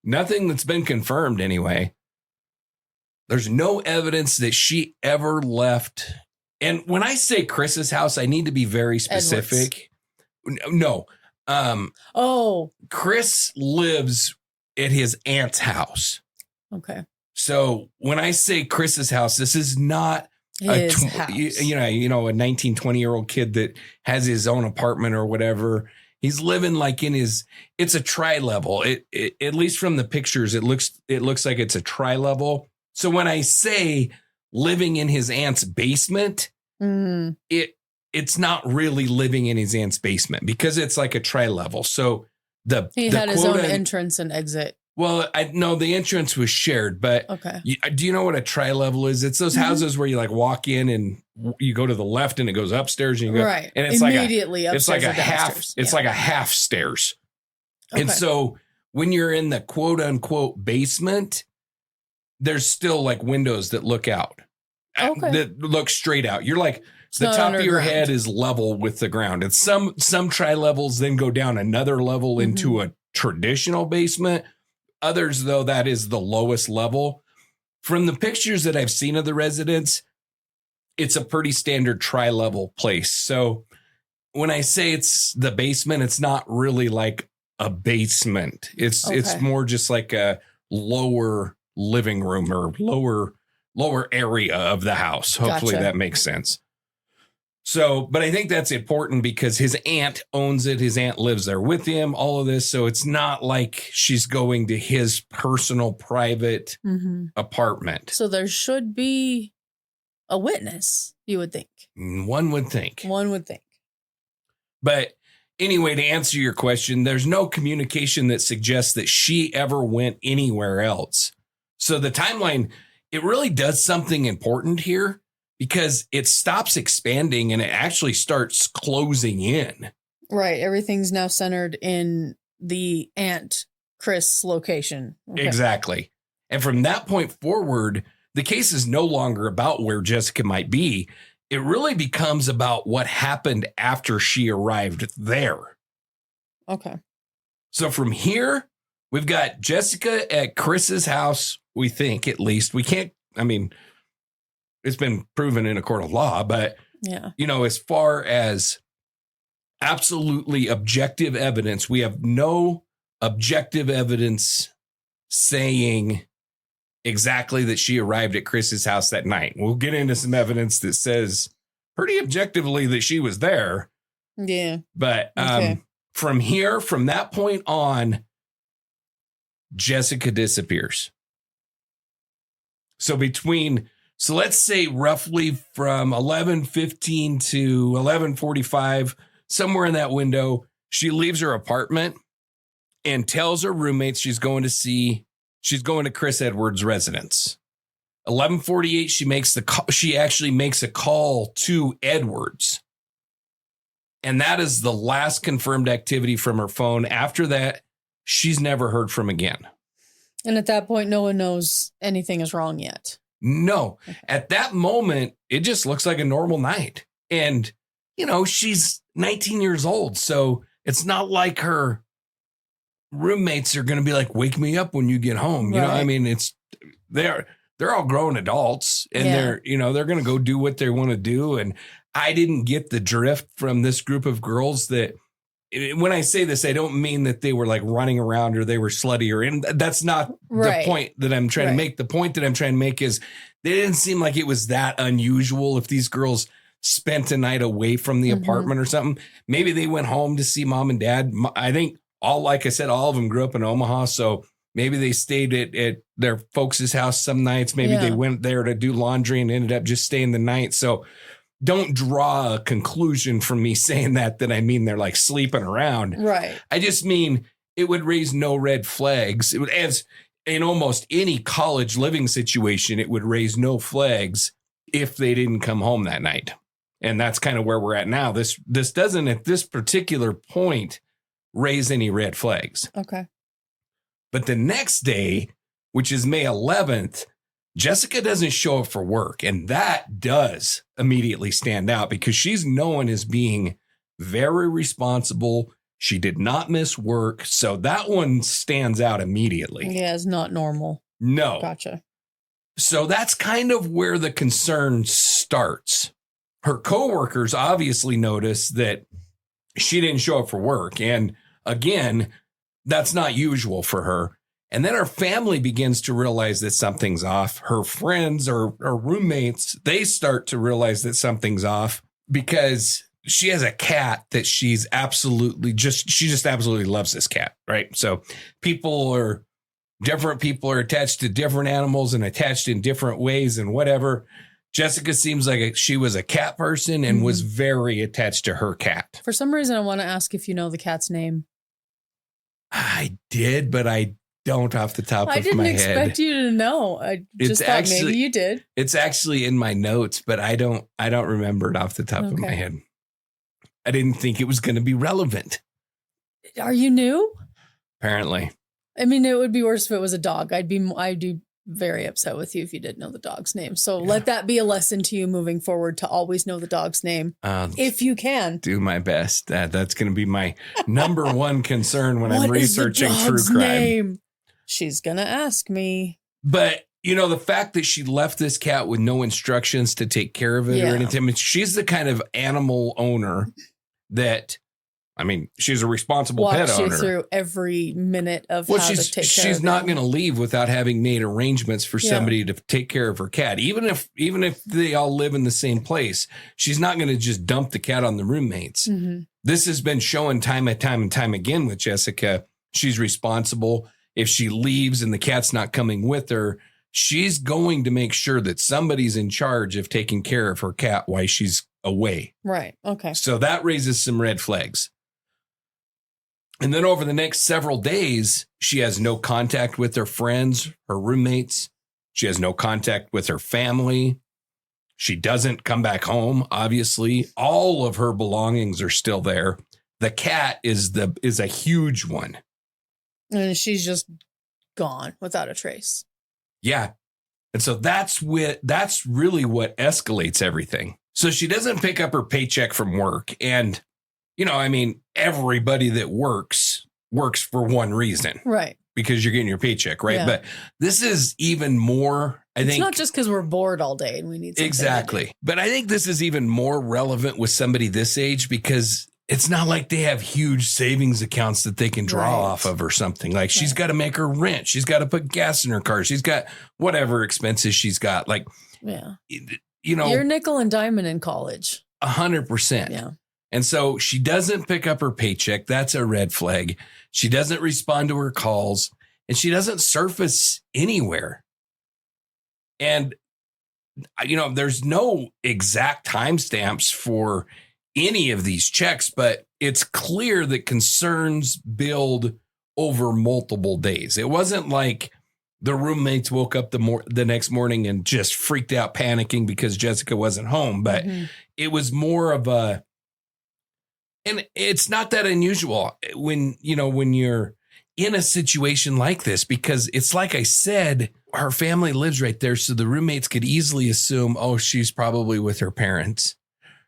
Nothing that's been confirmed anyway. There's no evidence that she ever left. And when I say Chris's house, I need to be very specific. No. Chris lives at his aunt's house. Okay. So when I say Chris's house, this is not his house. A 19, 20-year-old kid that has his own apartment or whatever. He's living like it's a tri-level. It at least from the pictures, it looks like it's a tri-level. So when I say living in his aunt's basement, it's not really living in his aunt's basement because it's like a tri-level. So he had his own entrance and exit. Well, I know the entrance was shared, but okay. Do you know what a tri-level is? It's those houses where you like walk in and you go to the left and it goes upstairs and you go right. And it's immediately like it's like a half. Downstairs. It's like a half stairs. Okay. And so when you're in the quote unquote basement, there's still like windows that look out. Okay. That look straight out. You're like it's the top of your underground. head is level with the ground. And some tri-levels then go down another level into a traditional basement. Others, though, that is the lowest level. From the pictures that I've seen of the residence, it's a pretty standard tri-level place. So when I say it's the basement, it's not really like a basement. It's more just like a lower living room or lower area of the house. Hopefully that makes sense. So, but I think that's important because his aunt owns it. His aunt lives there with him, all of this. So it's not like she's going to his personal private apartment. So there should be a witness, you would think. One would think. But anyway, to answer your question, there's no communication that suggests that she ever went anywhere else. So the timeline, it really does something important here. Because it stops expanding and it actually starts closing in. Right. Everything's now centered in the Aunt Chris location. Okay. Exactly. And from that point forward, the case is no longer about where Jessica might be. It really becomes about what happened after she arrived there. Okay. So from here, we've got Jessica at Chris's house, we think, at least. We can't, it's been proven in a court of law, but, as far as absolutely objective evidence, we have no objective evidence saying exactly that she arrived at Chris's house that night. We'll get into some evidence that says pretty objectively that she was there. Yeah. But Okay. from that point on, Jessica disappears. So let's say roughly from 11:15 to 11:45, somewhere in that window, she leaves her apartment and tells her roommates she's going to Chris Edwards' residence. 11:48, she actually makes a call to Edwards. And that is the last confirmed activity from her phone. After that, she's never heard from again. And at that point, no one knows anything is wrong yet. No. At that moment, it just looks like a normal night. And, she's 19 years old. So it's not like her roommates are going to be like, wake me up when you get home. You know, I mean, they're all grown adults and they're going to go do what they want to do. And I didn't get the drift from this group of girls that when I say this, I don't mean that they were like running around or they were slutty and that's not the point that I'm trying to make. The point that I'm trying to make is they didn't seem like it was that unusual if these girls spent a night away from the apartment or something. Maybe they went home to see mom and dad. I think like I said, all of them grew up in Omaha. So maybe they stayed at their folks' house some nights. Maybe they went there to do laundry and ended up just staying the night. So don't draw a conclusion from me saying that I mean they're like sleeping around. Right. I just mean it would raise no red flags. It would, as in almost any college living situation, it would raise no flags if they didn't come home that night. And that's kind of where we're at now. This doesn't at this particular point raise any red flags. Okay. But the next day, which is May 11th, Jessica doesn't show up for work. And that does immediately stand out because she's known as being very responsible. She did not miss work. So that one stands out immediately. Yeah, it's not normal. No. Gotcha. So that's kind of where the concern starts. Her coworkers obviously notice that she didn't show up for work. And again, that's not usual for her. And then her family begins to realize that something's off. Her friends or roommates, they start to realize that something's off because she has a cat that she just absolutely loves this cat, right? So different people are attached to different animals and attached in different ways and whatever. Jessica seems like she was a cat person and was very attached to her cat. For some reason, I want to ask if you know the cat's name. I did, but I don't off the top of my head. I didn't expect you to know. I just thought maybe you did. It's actually in my notes, but I don't remember it off the top of my head. I didn't think it was going to be relevant. Are you new? Apparently. I mean, it would be worse if it was a dog. I'd be very upset with you if you didn't know the dog's name. So let that be a lesson to you moving forward to always know the dog's name if you can. Do my best. That's going to be my number one concern when I'm researching true crime. Name? She's going to ask me. But, the fact that she left this cat with no instructions to take care of it or anything, I mean, she's the kind of animal owner that, she's a responsible pet owner. Walks you through every minute of how to take care of it. She's not going to leave without having made arrangements for somebody to take care of her cat. Even if they all live in the same place, she's not going to just dump the cat on the roommates. Mm-hmm. This has been shown time and time again with Jessica. She's responsible. If she leaves and the cat's not coming with her, she's going to make sure that somebody's in charge of taking care of her cat while she's away. Right. Okay. So that raises some red flags. And then over the next several days, she has no contact with her friends, her roommates. She has no contact with her family. She doesn't come back home, obviously. All of her belongings are still there. The cat is a huge one. And she's just gone without a trace. Yeah. And so that's really what escalates everything. So she doesn't pick up her paycheck from work. And, everybody that works for one reason. Right. Because you're getting your paycheck, right? Yeah. But this is even more, I think. It's not just because we're bored all day and we need something. Exactly. But I think this is even more relevant with somebody this age because it's not like they have huge savings accounts that they can draw off of or something. Like she's got to make her rent. She's got to put gas in her car. She's got whatever expenses she's got. Like, you know, you're nickel and diamond in college. 100%. Yeah. And so she doesn't pick up her paycheck. That's a red flag. She doesn't respond to her calls and she doesn't surface anywhere. And, you know, there's no exact timestamps for any of these checks, but it's clear that concerns build over multiple days. It wasn't like the roommates woke up the next morning and just freaked out panicking because Jessica wasn't home, but it was more of a, and it's not that unusual when you're in a situation like this, because it's like I said, her family lives right there. So the roommates could easily assume, oh, she's probably with her parents.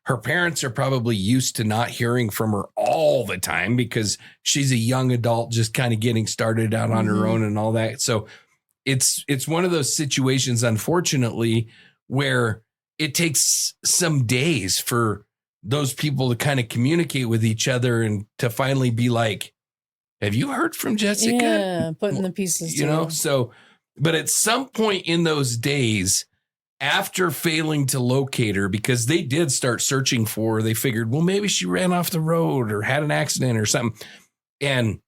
Her parents are probably used to not hearing from her all the time because she's a young adult just kind of getting started out on her own and all that. So it's one of those situations, unfortunately, where it takes some days for those people to kind of communicate with each other and to finally be like, have you heard from Jessica? Yeah, putting the pieces together. So, but at some point in those days, after failing to locate her, because they did start searching for her, they figured, well, maybe she ran off the road or had an accident or something. And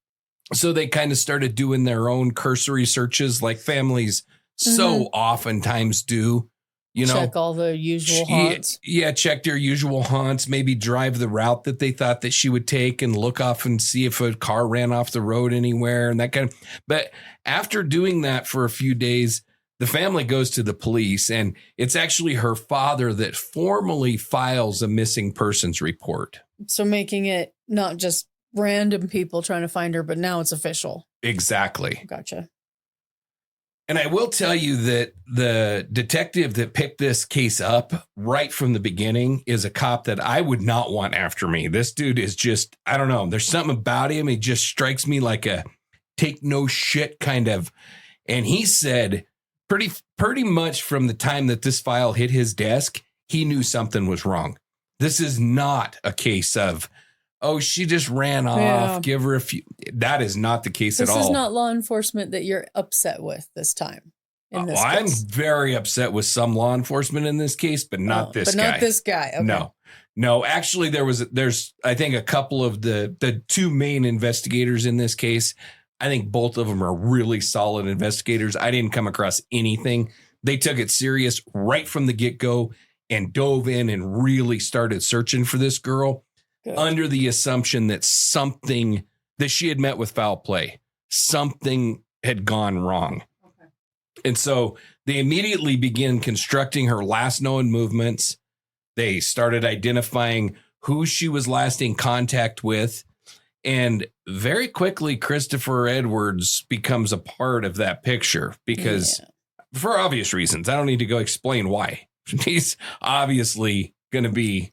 so they kind of started doing their own cursory searches like families so oftentimes do, you know. Check all the usual haunts. Yeah, check their usual haunts, maybe drive the route that they thought that she would take and look off and see if a car ran off the road anywhere and that kind of. But after doing that for a few days, the family goes to the police, and it's actually her father that formally files a missing persons report. So making it not just random people trying to find her, but now it's official. Exactly. Gotcha. And I will tell you that the detective that picked this case up right from the beginning is a cop that I would not want after me. This dude is just, I don't know. There's something about him. He just strikes me like a take no shit kind of. And he said pretty much from the time that this file hit his desk, he knew something was wrong. This is not a case of, oh, she just ran off, give her a few. That is not the case at all. This is not law enforcement that you're upset with this time. I'm very upset with some law enforcement in this case, but not this guy. But not this guy. Okay. No, actually there's, I think, a couple of the two main investigators in this case. I think both of them are really solid investigators. I didn't come across anything. They took it serious right from the get-go and dove in and really started searching for this girl. Good. Under the assumption that that she had met with foul play. Something had gone wrong. Okay. And so they immediately began constructing her last known movements. They started identifying who she was last in contact with. And very quickly, Christopher Edwards becomes a part of that picture because for obvious reasons, I don't need to go explain why. He's obviously going to be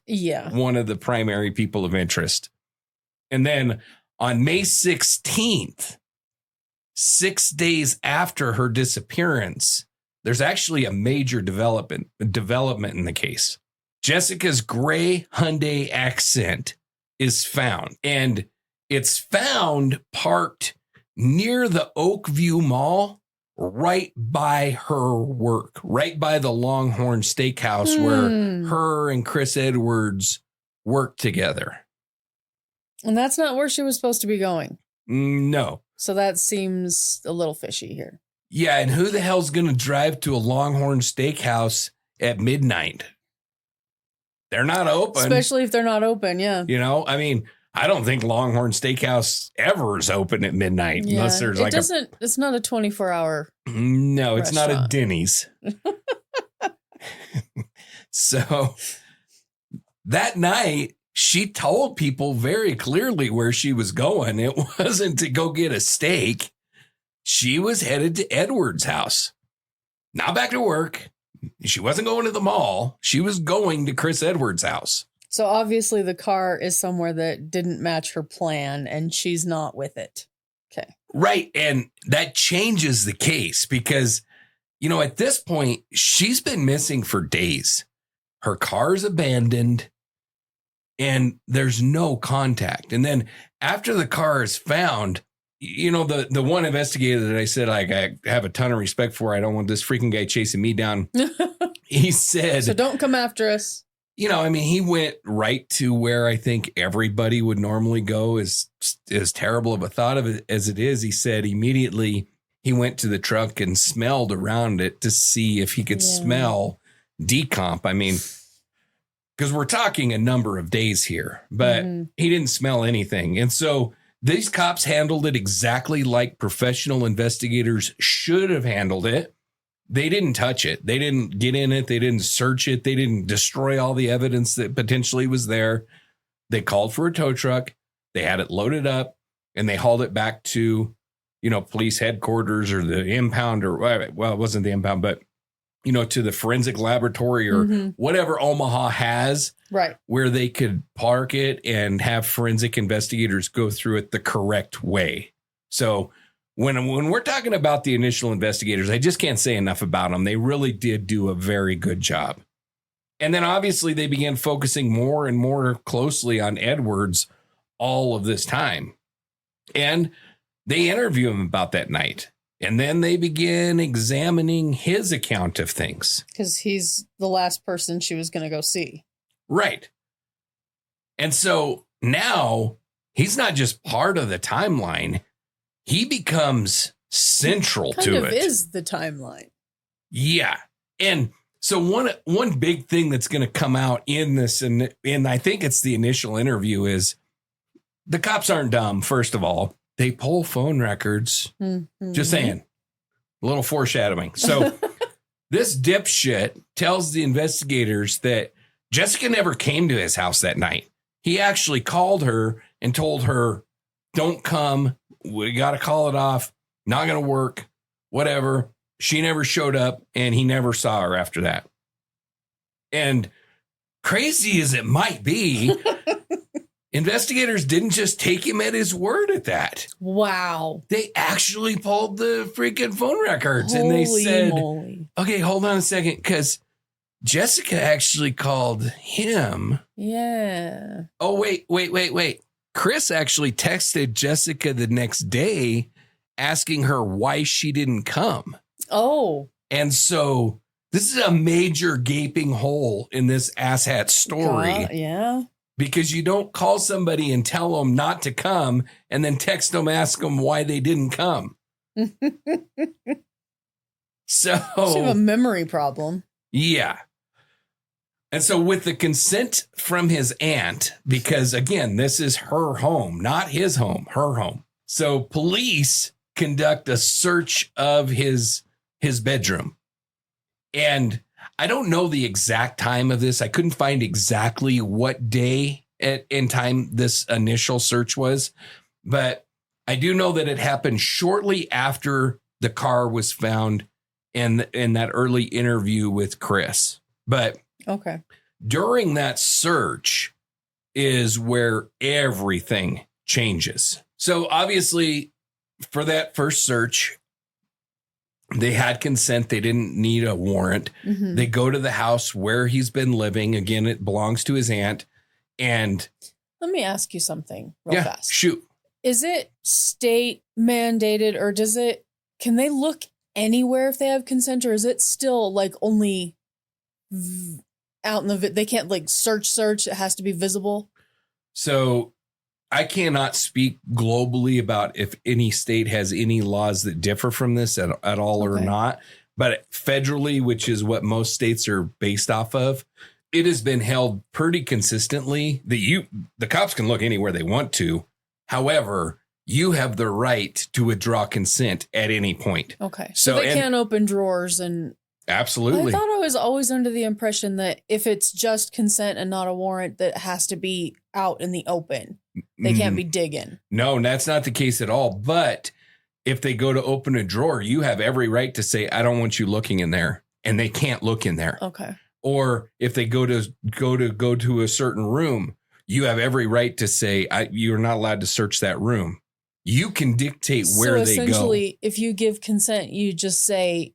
one of the primary people of interest. And then on May 16th, 6 days after her disappearance, there's actually a major development in the case. Jessica's gray Hyundai Accent is found, and it's found parked near the Oakview Mall, right by her work, right by the Longhorn Steakhouse where her and Chris Edwards worked together. And that's not where she was supposed to be going. No. So that seems a little fishy here. Yeah, and who the hell's going to drive to a Longhorn Steakhouse at midnight? They're not open. Especially if they're not open, yeah. You know, I mean, I don't think Longhorn Steakhouse ever is open at midnight unless there's it's not a 24-hour. No, it's not a Denny's. So that night, she told people very clearly where she was going. It wasn't to go get a steak. She was headed to Edward's house. Not back to work. She wasn't going to the mall. She was going to Chris Edwards' house. So obviously the car is somewhere that didn't match her plan and she's not with it. Okay. Right. And that changes the case because, you know, at this point, she's been missing for days. Her car's abandoned. and there's no contact. And then after the car is found, the one investigator that I said, like, I have a ton of respect for, I don't want this freaking guy chasing me down. He said, so don't come after us. He went right to where I think everybody would normally go, as terrible of a thought of it as it is. He said immediately he went to the truck and smelled around it to see if he could smell decomp. Because we're talking a number of days here, but he didn't smell anything. And so these cops handled it exactly like professional investigators should have handled it. They didn't touch it. They didn't get in it. They didn't search it. They didn't destroy all the evidence that potentially was there. They called for a tow truck. They had it loaded up, and they hauled it back to, police headquarters or the impound, or, well, it wasn't the impound, but, to the forensic laboratory or whatever Omaha has, right, where they could park it and have forensic investigators go through it the correct way. So when we're talking about the initial investigators, I just can't say enough about them. They really did do a very good job. And then obviously they began focusing more and more closely on Edwards all of this time. And they interview him about that night. And then they began examining his account of things. Because he's the last person she was going to go see. Right. And so now he's not just part of the timeline. He becomes central to it. Kind of is the timeline. Yeah. And so one big thing that's going to come out in this, and I think it's the initial interview, is the cops aren't dumb, first of all. They pull phone records. Mm-hmm. Just saying. A little foreshadowing. So this dipshit tells the investigators that Jessica never came to his house that night. He actually called her and told her, don't come. We got to call it off. Not going to work. Whatever. She never showed up, and he never saw her after that. And crazy as it might be, investigators didn't just take him at his word at that. Wow. They actually pulled the freaking phone records. Holy and they said, moly. Okay, hold on a second, because Jessica actually called him. Yeah. Oh, wait. Chris actually texted Jessica the next day asking her why she didn't come. Oh. And so this is a major gaping hole in this asshat story. Yeah. Because you don't call somebody and tell them not to come and then text them, ask them why they didn't come. So you have a memory problem. Yeah. And so with the consent from his aunt, because again, this is her home, not his home, her home. So police conduct a search of his bedroom. And I don't know the exact time of this. I couldn't find exactly what day in time this initial search was, but I do know that it happened shortly after the car was found in that early interview with Chris. But okay, during that search is where everything changes. So obviously for that first search, they had consent. They didn't need a warrant. Mm-hmm. They go to the house where he's been living. Again, it belongs to his aunt. And let me ask you something real fast. Shoot. Is it state mandated, or can they look anywhere if they have consent, or is it still like only out in they can't like search? It has to be visible. So I cannot speak globally about if any state has any laws that differ from this at all or not. But federally, which is what most states are based off of, it has been held pretty consistently that the cops can look anywhere they want to. However, you have the right to withdraw consent at any point. Okay. So they can't open drawers and... Absolutely. I thought I was always under the impression that if it's just consent and not a warrant, that has to be out in the open. They can't be digging. No, that's not the case at all. But if they go to open a drawer, you have every right to say, I don't want you looking in there. And they can't look in there. Okay. Or if they go to a certain room, you have every right to say, you're not allowed to search that room. You can dictate where they go. So essentially, if you give consent, you just say,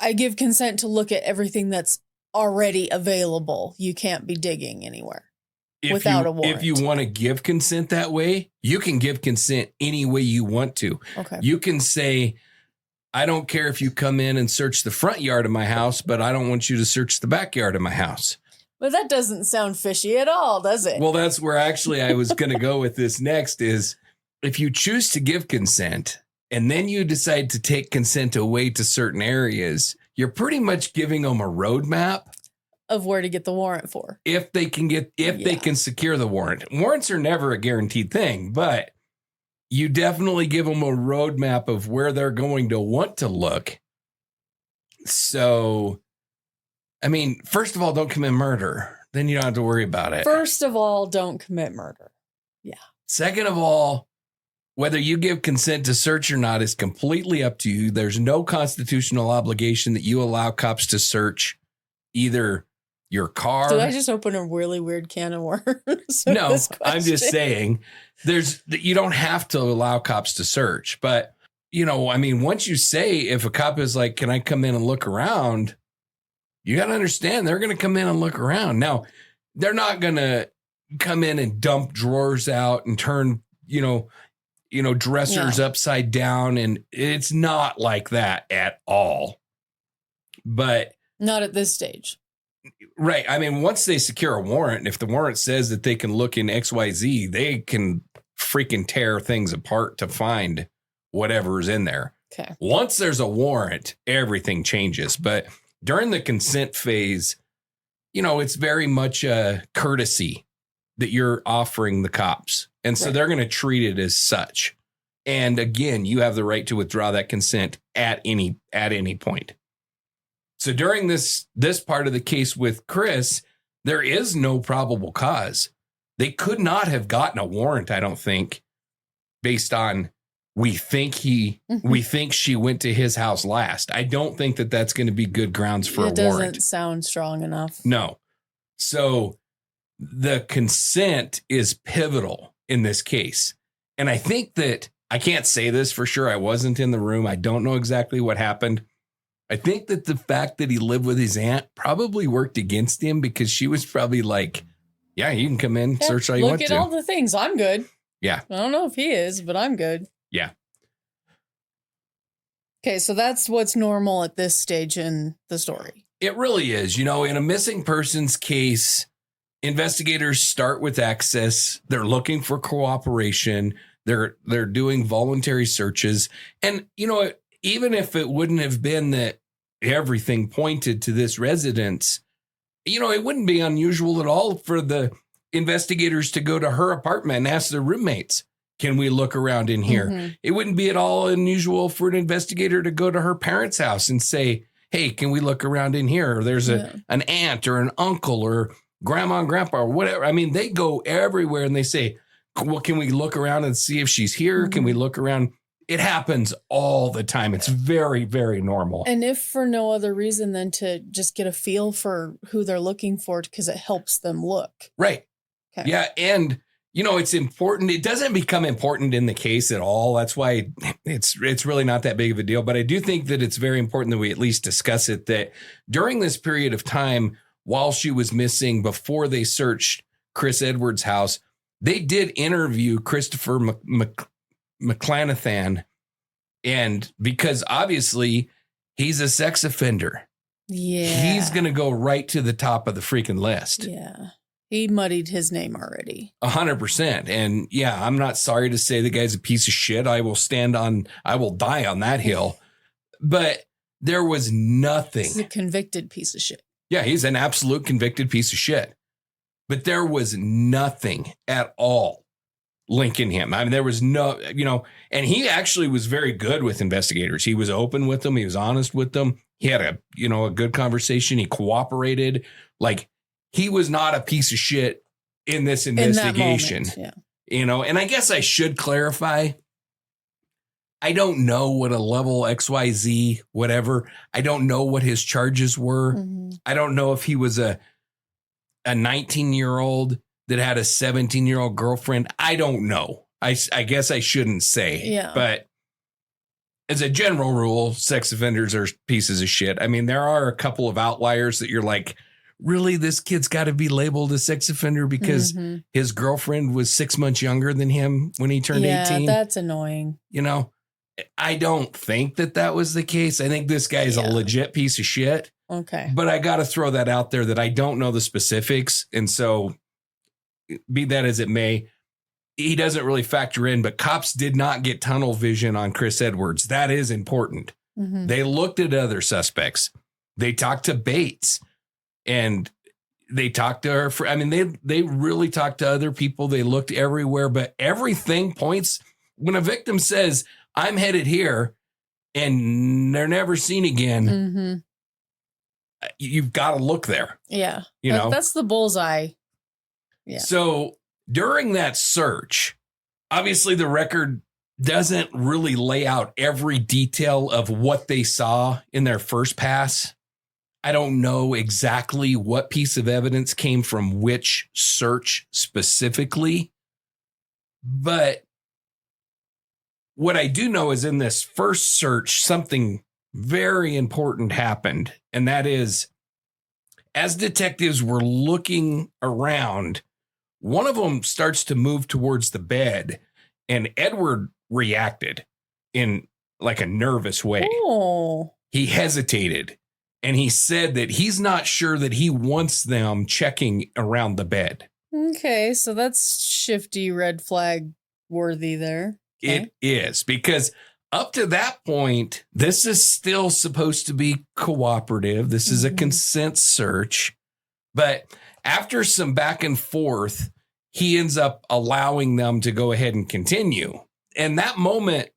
I give consent to look at everything that's already available. You can't be digging anywhere without a warrant. If you want to give consent that way, you can give consent any way you want to. Okay. You can say, I don't care if you come in and search the front yard of my house, but I don't want you to search the backyard of my house. But that doesn't sound fishy at all, does it? Well, that's where actually I was going to go with this next is if you choose to give consent and then you decide to take consent away to certain areas, you're pretty much giving them a roadmap of where to get the warrant for. If they can secure the warrant. Warrants are never a guaranteed thing, but you definitely give them a roadmap of where they're going to want to look. So, I mean, first of all, don't commit murder. Then you don't have to worry about it. First of all, don't commit murder. Yeah. Second of all, whether you give consent to search or not is completely up to you. There's no constitutional obligation that you allow cops to search either your car. Did I just open a really weird can of worms? No, I'm just saying you don't have to allow cops to search. But, I mean, once you say if a cop is like, can I come in and look around? You got to understand they're going to come in and look around. Now, they're not going to come in and dump drawers out and turn, dressers upside down. And it's not like that at all. But not at this stage. Right. I mean, once they secure a warrant, if the warrant says that they can look in XYZ, they can freaking tear things apart to find whatever's in there. Okay. Once there's a warrant, everything changes. But during the consent phase, it's very much a courtesy that you're offering the cops. And so they're going to treat it as such. And again, you have the right to withdraw that consent at any point. So during this part of the case with Chris, there is no probable cause. They could not have gotten a warrant, I don't think, based on we think she went to his house last. I don't think that that's going to be good grounds for a warrant. It doesn't sound strong enough. No. So the consent is pivotal in this case. And I think that I can't say this for sure. I wasn't in the room. I don't know exactly what happened. I think that the fact that he lived with his aunt probably worked against him because she was probably like, yeah, you can come in, search all you want to. Look at all the things. I'm good. Yeah. I don't know if he is, but I'm good. Yeah. Okay, so that's what's normal at this stage in the story. It really is. In a missing persons case, investigators start with access. They're looking for cooperation. They're doing voluntary searches. And, even if it wouldn't have been that everything pointed to this residence, it wouldn't be unusual at all for the investigators to go to her apartment and ask their roommates, can we look around in here? Mm-hmm. It wouldn't be at all unusual for an investigator to go to her parents' house and say, hey, can we look around in here? Or there's an aunt or an uncle or grandma and grandpa or whatever. I mean, they go everywhere and they say, well, can we look around and see if she's here? Mm-hmm. Can we look around? It happens all the time. It's very, very normal. And if for no other reason than to just get a feel for who they're looking for because it helps them look. Right. Okay. Yeah. And, it's important. It doesn't become important in the case at all. That's why it's really not that big of a deal. But I do think that it's very important that we at least discuss it, that during this period of time, while she was missing, before they searched Chris Edwards' house, they did interview Christopher McClanathan, and because obviously he's a sex offender. Yeah. He's going to go right to the top of the freaking list. Yeah. He muddied his name already. 100%. And yeah, I'm not sorry to say the guy's a piece of shit. I will die on that hill. But there was nothing. He's a convicted piece of shit. Yeah, he's an absolute convicted piece of shit. But there was nothing at all linking him. I mean, there was no, and he actually was very good with investigators. He was open with them. He was honest with them. He had a good conversation. He cooperated. Like, he was not a piece of shit in this investigation. In that moment, and I guess I should clarify. I don't know what a level XYZ, whatever. I don't know what his charges were. Mm-hmm. I don't know if he was a 19-year-old that had a 17-year-old girlfriend. I don't know. I guess I shouldn't say. Yeah. But as a general rule, sex offenders are pieces of shit. I mean, there are a couple of outliers that you're like, really, this kid's got to be labeled a sex offender because his girlfriend was 6 months younger than him when he turned 18. Yeah, that's annoying. You know, I don't think that was the case. I think this guy is a legit piece of shit. Okay. But I got to throw that out there that I don't know the specifics. And so be that as it may, he doesn't really factor in, but cops did not get tunnel vision on Chris Edwards. That is important. They looked at other suspects. They talked to Bates and they talked to her. I mean, they really talked to other people. They looked everywhere, but everything points when a victim says, I'm headed here and they're never seen again. You've got to look there. Yeah. You know, that's the bullseye. Yeah. So during that search, obviously the record doesn't really lay out every detail of what they saw in their first pass. I don't know exactly what piece of evidence came from which search specifically, but what I do know is in this first search, something very important happened. And that is, as detectives were looking around, one of them starts to move towards the bed, and Edward reacted in like a nervous way. Oh. He hesitated, and he said that he's not sure that he wants them checking around the bed. Okay, so that's shifty red flag worthy there. Okay. It is, because up to that point, this is still supposed to be cooperative. This is a consent search. But after some back and forth, he ends up allowing them to go ahead and continue. And that moment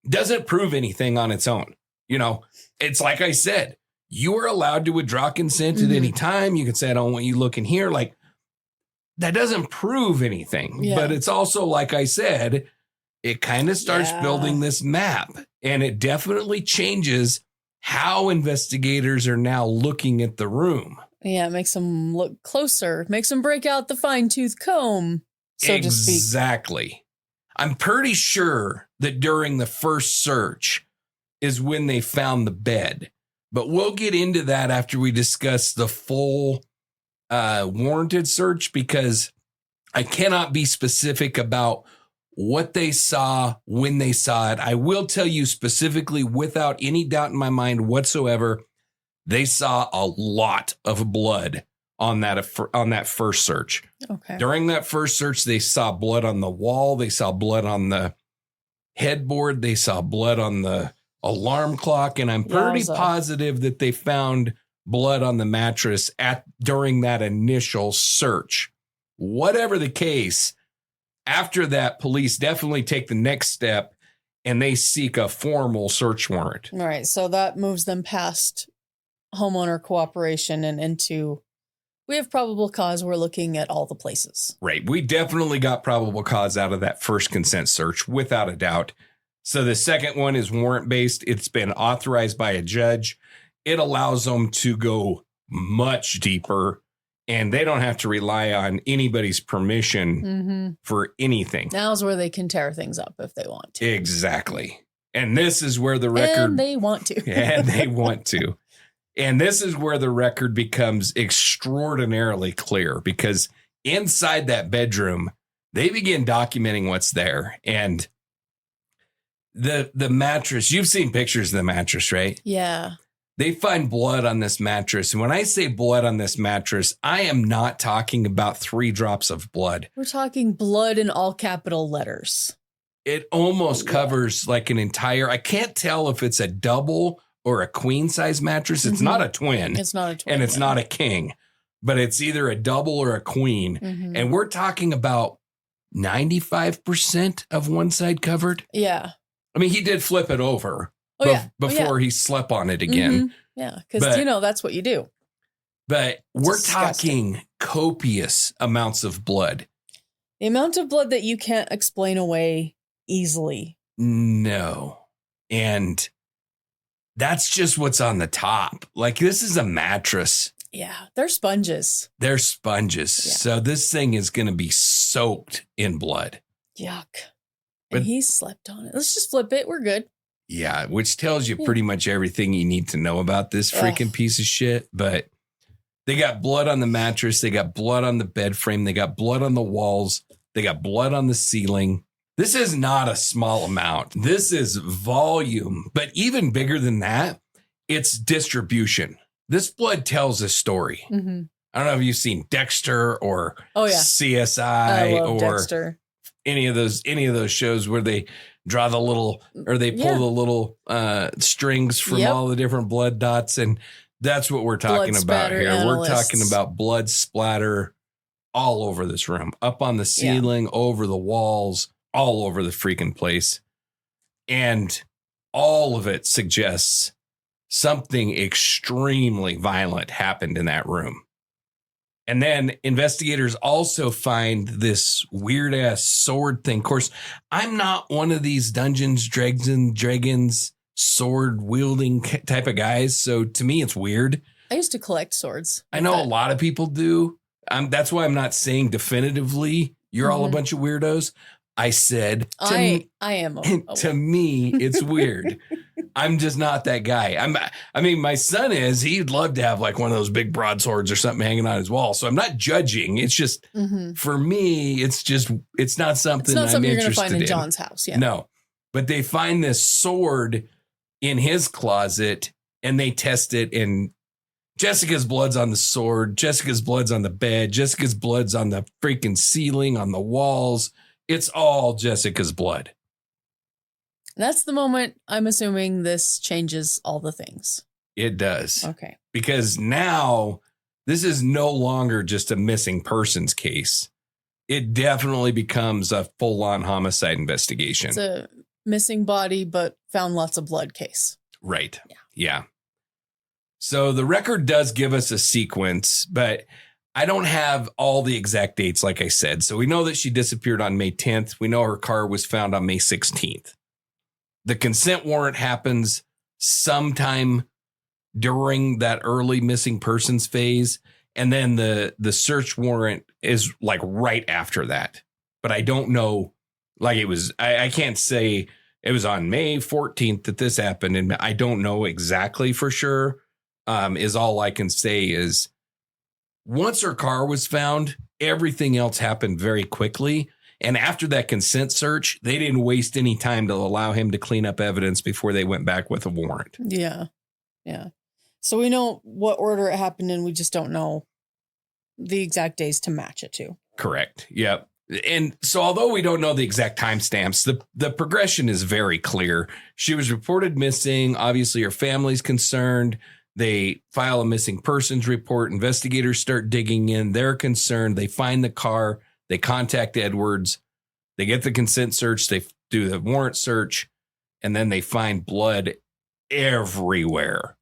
doesn't prove anything on its own. You know, it's like I said, you are allowed to withdraw consent at any time. You can say, I don't want you looking here. Like, that doesn't prove anything. Yeah. But it's also, like I said, it kind of starts building this map, and it definitely changes how investigators are now looking at the room. Yeah, it makes them look closer, makes them break out the fine-tooth comb, so to speak. Exactly. I'm pretty sure that during the first search is when they found the bed, but we'll get into that after we discuss the full warranted search, because I cannot be specific about what they saw when they saw it. I will tell you specifically, without any doubt in my mind whatsoever, they saw a lot of blood on that first search. Okay. During that first search, they saw blood on the wall. They saw blood on the headboard. They saw blood on the alarm clock. And I'm pretty positive that they found blood on the mattress during that initial search. Whatever the case, after that, police definitely take the next step and they seek a formal search warrant. All right. So that moves them past homeowner cooperation and into, we have probable cause. We're looking at all the places. Right. We definitely got probable cause out of that first consent search, without a doubt. So the second one is warrant based. It's been authorized by a judge. It allows them to go much deeper, and they don't have to rely on anybody's permission for anything. Now's where they can tear things up if they want to. Exactly. And this is where the record... And they want to. And they want to. And this is where the record becomes extraordinarily clear, because inside that bedroom, they begin documenting what's there. And the mattress, you've seen pictures of the mattress, right? Yeah. They find blood on this mattress. And when I say blood on this mattress, I am not talking about 3 drops of blood. We're talking blood in all capital letters. It almost covers like an entire, I can't tell if it's a double or a queen size mattress. It's not a twin. It's not a twin. And it's not a king, but it's either a double or a queen. And we're talking about 95% of one side covered. Yeah. I mean, he did flip it over before he slept on it again. Yeah. Because, that's what you do. But we're talking copious amounts of blood. The amount of blood that you can't explain away easily. No. And that's just what's on the top. Like, this is a mattress. Yeah, they're sponges. They're sponges. Yeah. So this thing is going to be soaked in blood. Yuck. And he slept on it. Let's just flip it. We're good. Yeah, which tells you pretty much everything you need to know about this freaking piece of shit. But they got blood on the mattress. They got blood on the bed frame. They got blood on the walls. They got blood on the ceiling. This is not a small amount. This is volume. But even bigger than that, it's distribution. This blood tells a story. Mm-hmm. I don't know if you've seen Dexter or CSI or Dexter. any of those shows where they draw the little or they pull the little strings from all the different blood dots. And that's what we're talking about here. Analysts. We're talking about blood splatter all over this room, up on the ceiling, over the walls, all over the freaking place. And all of it suggests something extremely violent happened in that room. And then investigators also find this weird ass sword thing. Of course, I'm not one of these Dungeons, Dragons, sword wielding type of guys. So to me, it's weird. I used to collect swords. I know a lot of people do. That's why I'm not saying definitively you're all a bunch of weirdos. I said, I am. To me, it's weird. I'm just not that guy. I mean, my son is. He'd love to have like one of those big broadswords or something hanging on his wall. So I'm not judging. It's just for me, it's not something I'm you're interested going to find in in John's house. Yeah. No, but they find this sword in his closet and they test it, and Jessica's blood's on the sword. Jessica's blood's on the bed. Jessica's blood's on the freaking ceiling, on the walls. It's all Jessica's blood. That's the moment I'm assuming this changes all the things. It does. Okay. Because now this is no longer just a missing persons case. It definitely becomes a full-on homicide investigation. It's a missing body, but found lots of blood case. Right. Yeah. So the record does give us a sequence, but I don't have all the exact dates, like I said. So we know that she disappeared on May 10th. We know her car was found on May 16th. The consent warrant happens sometime during that early missing persons phase. And then the search warrant is like right after that. But I don't know, like it was, I can't say it was on May 14th that this happened. And I don't know exactly for sure. Is all I can say is once her car was found, everything else happened very quickly. And after that consent search, they didn't waste any time to allow him to clean up evidence before they went back with a warrant. Yeah. Yeah. So we know what order it happened in. We just don't know the exact days to match it to. Correct. Yep. And so although we don't know the exact timestamps, the progression is very clear. She was reported missing. Obviously, her family's concerned. They file a missing persons report. Investigators start digging in. They're concerned. They find the car. They contact Edwards. They get the consent search. They do the warrant search. And then they find blood everywhere.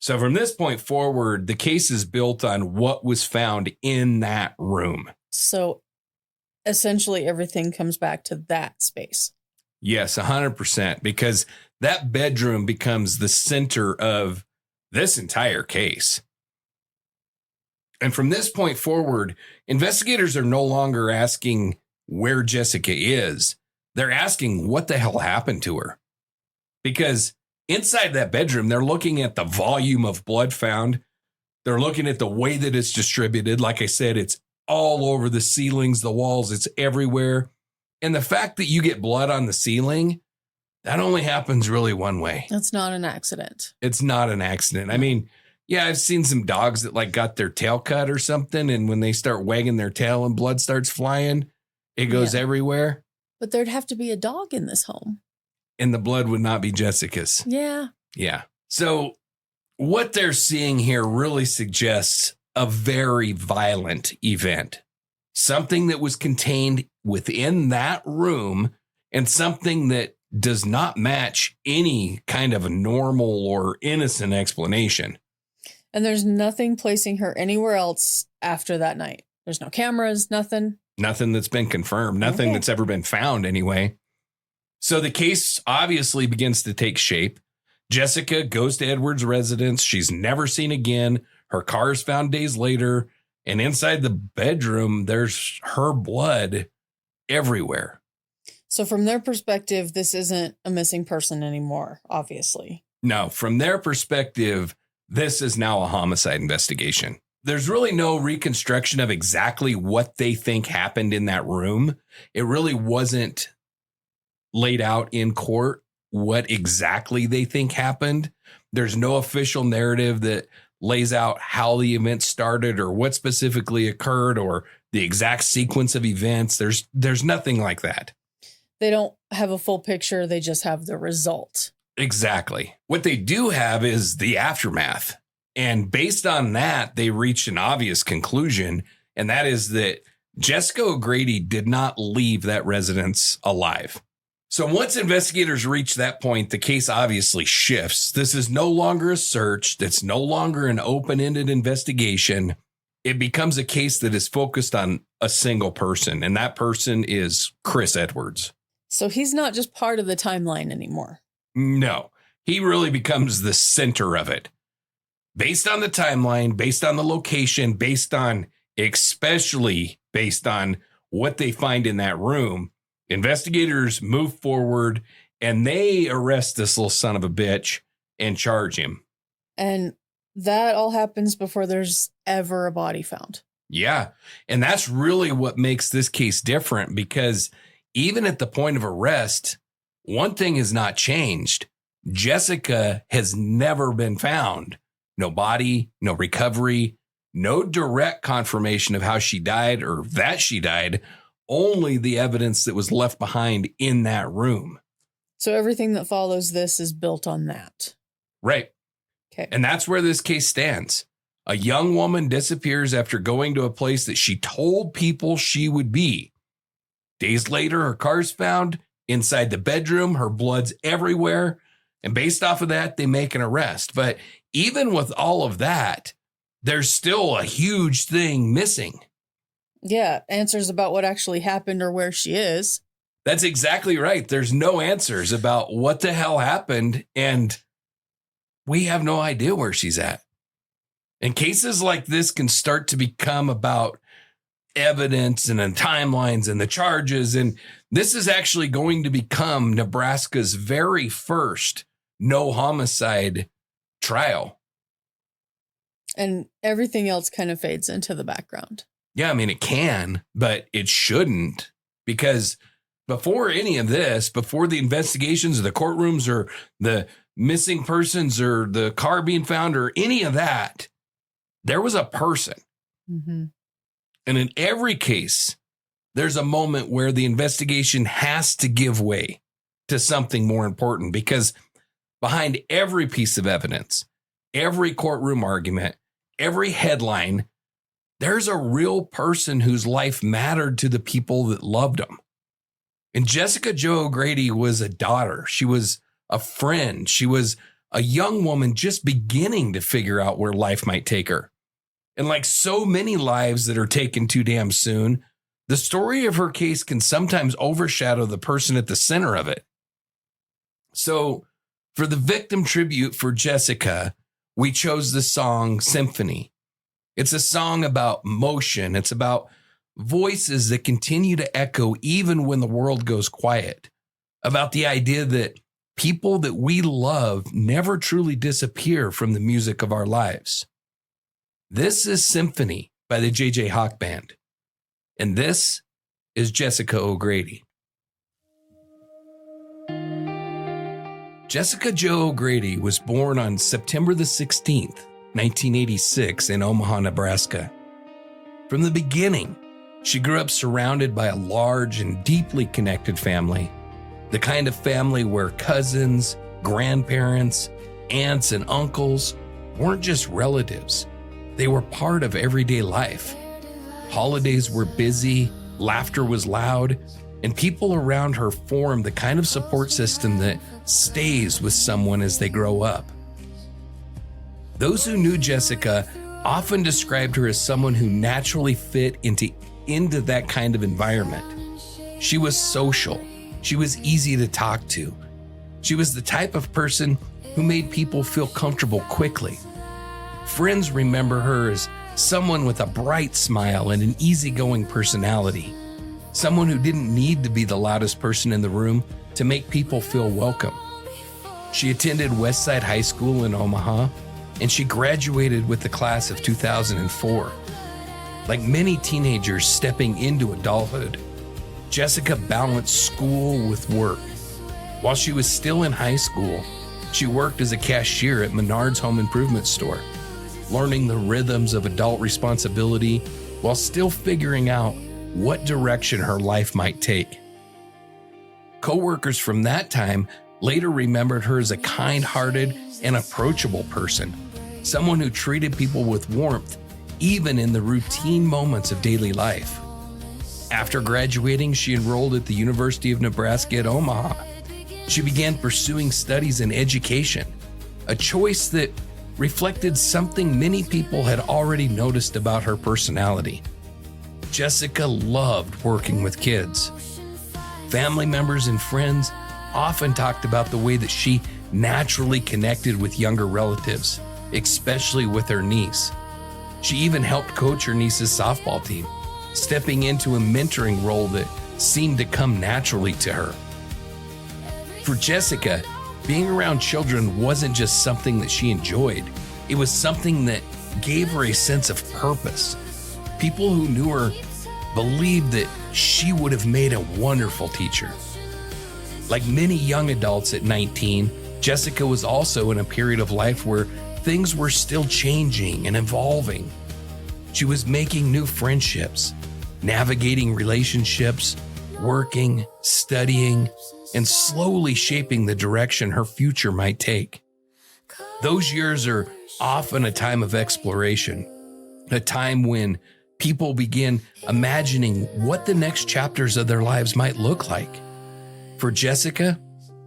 So from this point forward, the case is built on what was found in that room. So essentially everything comes back to that space. Yes, 100%. Because that bedroom becomes the center of this entire case. And from this point forward, investigators are no longer asking where Jessica is. They're asking what the hell happened to her. Because inside that bedroom, they're looking at the volume of blood found. They're looking at the way that it's distributed. Like I said, it's all over the ceilings, the walls, it's everywhere. And the fact that you get blood on the ceiling, that only happens really one way. That's not an accident. It's not an accident. I mean, yeah, I've seen some dogs that like got their tail cut or something. And when they start wagging their tail and blood starts flying, it goes everywhere. But there'd have to be a dog in this home. And the blood would not be Jessica's. Yeah. Yeah. So what they're seeing here really suggests a very violent event. Something that was contained within that room and something that does not match any kind of a normal or innocent explanation. And there's nothing placing her anywhere else after that night. There's no cameras, nothing. Nothing that's been confirmed, nothing that's ever been found anyway. So the case obviously begins to take shape. Jessica goes to Edwards' residence. She's never seen again. Her car is found days later. And inside the bedroom, there's her blood everywhere. So from their perspective, this isn't a missing person anymore, obviously. No, from their perspective, this is now a homicide investigation. There's really no reconstruction of exactly what they think happened in that room. It really wasn't laid out in court what exactly they think happened. There's no official narrative that lays out how the event started or what specifically occurred or the exact sequence of events. There's nothing like that. They don't have a full picture. They just have the result. Exactly. What they do have is the aftermath. And based on that, they reached an obvious conclusion. And that is that Jessica O'Grady did not leave that residence alive. So once investigators reach that point, the case obviously shifts. This is no longer a search. It's no longer an open-ended investigation. It becomes a case that is focused on a single person. And that person is Chris Edwards. So he's not just part of the timeline anymore. No, he really becomes the center of it. Based on the timeline, based on the location, especially based on what they find in that room, investigators move forward and they arrest this little son of a bitch and charge him. And that all happens before there's ever a body found. Yeah. And that's really what makes this case different, because even at the point of arrest, one thing has not changed. Jessica has never been found. No body, no recovery, no direct confirmation of how she died or that she died, only the evidence that was left behind in that room. So everything that follows this is built on that. Right. Okay. And that's where this case stands. A young woman disappears after going to a place that she told people she would be. Days later, her car's found inside the bedroom. Her blood's everywhere. And based off of that, they make an arrest. But even with all of that, there's still a huge thing missing. Yeah, answers about what actually happened or where she is. That's exactly right. There's no answers about what the hell happened, and we have no idea where she's at. And cases like this can start to become about evidence and then timelines and the charges. And this is actually going to become Nebraska's very first no homicide trial. And everything else kind of fades into the background. Yeah, I mean, it can, but it shouldn't, because before any of this, before the investigations or the courtrooms or the missing persons or the car being found or any of that, there was a person. Mm-hmm. And in every case, there's a moment where the investigation has to give way to something more important, because behind every piece of evidence, every courtroom argument, every headline, there's a real person whose life mattered to the people that loved them. And Jessica Jo O'Grady was a daughter. She was a friend. She was a young woman just beginning to figure out where life might take her. And like so many lives that are taken too damn soon, the story of her case can sometimes overshadow the person at the center of it. So for the victim tribute for Jessica, we chose the song Symphony. It's a song about motion. It's about voices that continue to echo even when the world goes quiet. About the idea that people that we love never truly disappear from the music of our lives. This is Symphony by the J.J. Hawk Band. And this is Jessica O'Grady. Jessica Jo O'Grady was born on September the 16th, 1986 in Omaha, Nebraska. From the beginning, she grew up surrounded by a large and deeply connected family. The kind of family where cousins, grandparents, aunts, and uncles weren't just relatives. They were part of everyday life. Holidays were busy, laughter was loud, and people around her formed the kind of support system that stays with someone as they grow up. Those who knew Jessica often described her as someone who naturally fit into that kind of environment. She was social. She was easy to talk to. She was the type of person who made people feel comfortable quickly. Friends remember her as someone with a bright smile and an easygoing personality. someone who didn't need to be the loudest person in the room to make people feel welcome. She attended Westside High School in Omaha, and she graduated with the class of 2004. Like many teenagers stepping into adulthood, Jessica balanced school with work. While she was still in high school, she worked as a cashier at Menard's home improvement store, learning the rhythms of adult responsibility while still figuring out what direction her life might take. Co-workers from that time later remembered her as a kind-hearted and approachable person, someone who treated people with warmth, even in the routine moments of daily life. After graduating, she enrolled at the University of Nebraska at Omaha. She began pursuing studies in education, a choice that reflected something many people had already noticed about her personality. Jessica loved working with kids. Family members and friends often talked about the way that she naturally connected with younger relatives, especially with her niece. She even helped coach her niece's softball team, stepping into a mentoring role that seemed to come naturally to her. For Jessica, being around children wasn't just something that she enjoyed. It was something that gave her a sense of purpose. People who knew her believed that she would have made a wonderful teacher. Like many young adults at 19, Jessica was also in a period of life where things were still changing and evolving. She was making new friendships, navigating relationships, working, studying, and slowly shaping the direction her future might take. Those years are often a time of exploration, a time when people begin imagining what the next chapters of their lives might look like. For Jessica,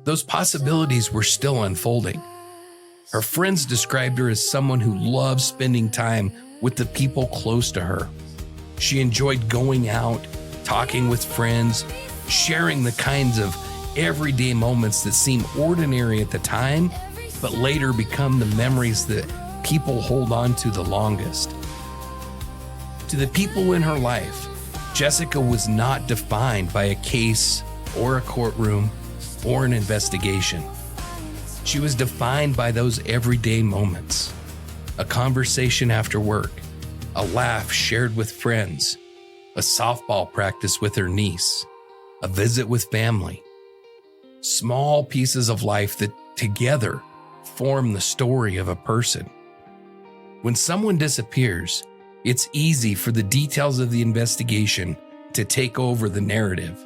those possibilities were still unfolding. Her friends described her as someone who loved spending time with the people close to her. She enjoyed going out, talking with friends, sharing the kinds of everyday moments that seem ordinary at the time, but later become the memories that people hold on to the longest. To the people in her life, Jessica was not defined by a case or a courtroom or an investigation. She was defined by those everyday moments. A conversation after work, a laugh shared with friends, a softball practice with her niece, a visit with family. Small pieces of life that together form the story of a person. When someone disappears, it's easy for the details of the investigation to take over the narrative,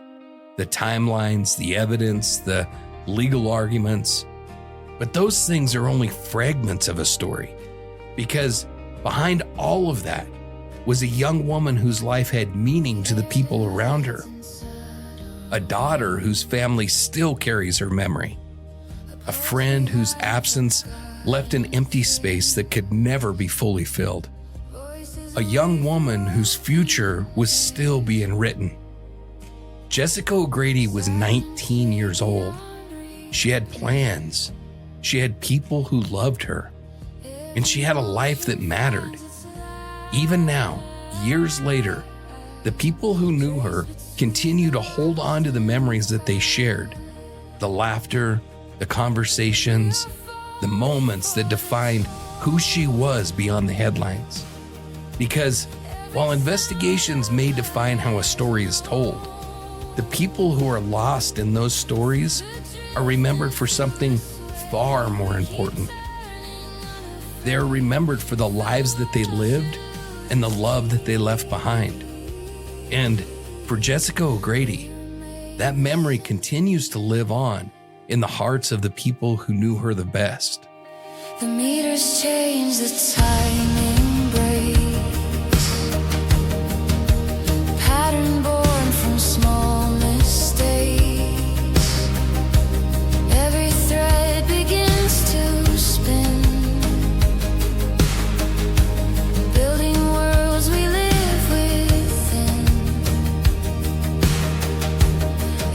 the timelines, the evidence, the legal arguments. But those things are only fragments of a story, because behind all of that was a young woman whose life had meaning to the people around her, a daughter whose family still carries her memory, a friend whose absence left an empty space that could never be fully filled, a young woman whose future was still being written. Jessica O'Grady was 19 years old. She had plans. She had people who loved her, and she had a life that mattered. Even now, years later, the people who knew her continue to hold on to the memories that they shared, the laughter, the conversations, the moments that defined who she was beyond the headlines. Because while investigations may define how a story is told, the people who are lost in those stories are remembered for something far more important. They're remembered for the lives that they lived and the love that they left behind. And for Jessica O'Grady, that memory continues to live on in the hearts of the people who knew her the best. The meters change, the timing breaks. Pattern born from small mistakes. Every thread begins to spin. Building worlds we live within.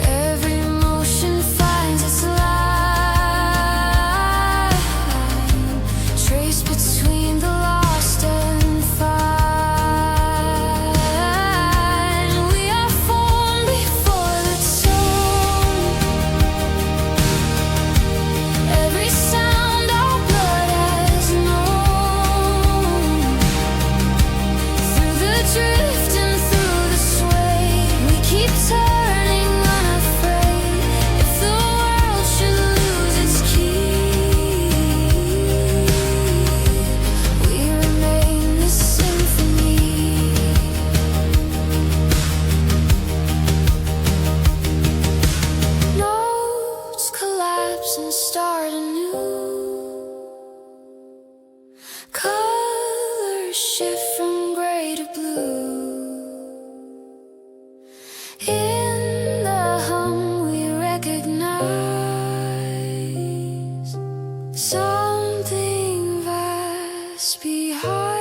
Every emotion finds its line. Trace between the lost shift from gray to blue. In the hum we recognize something vast behind.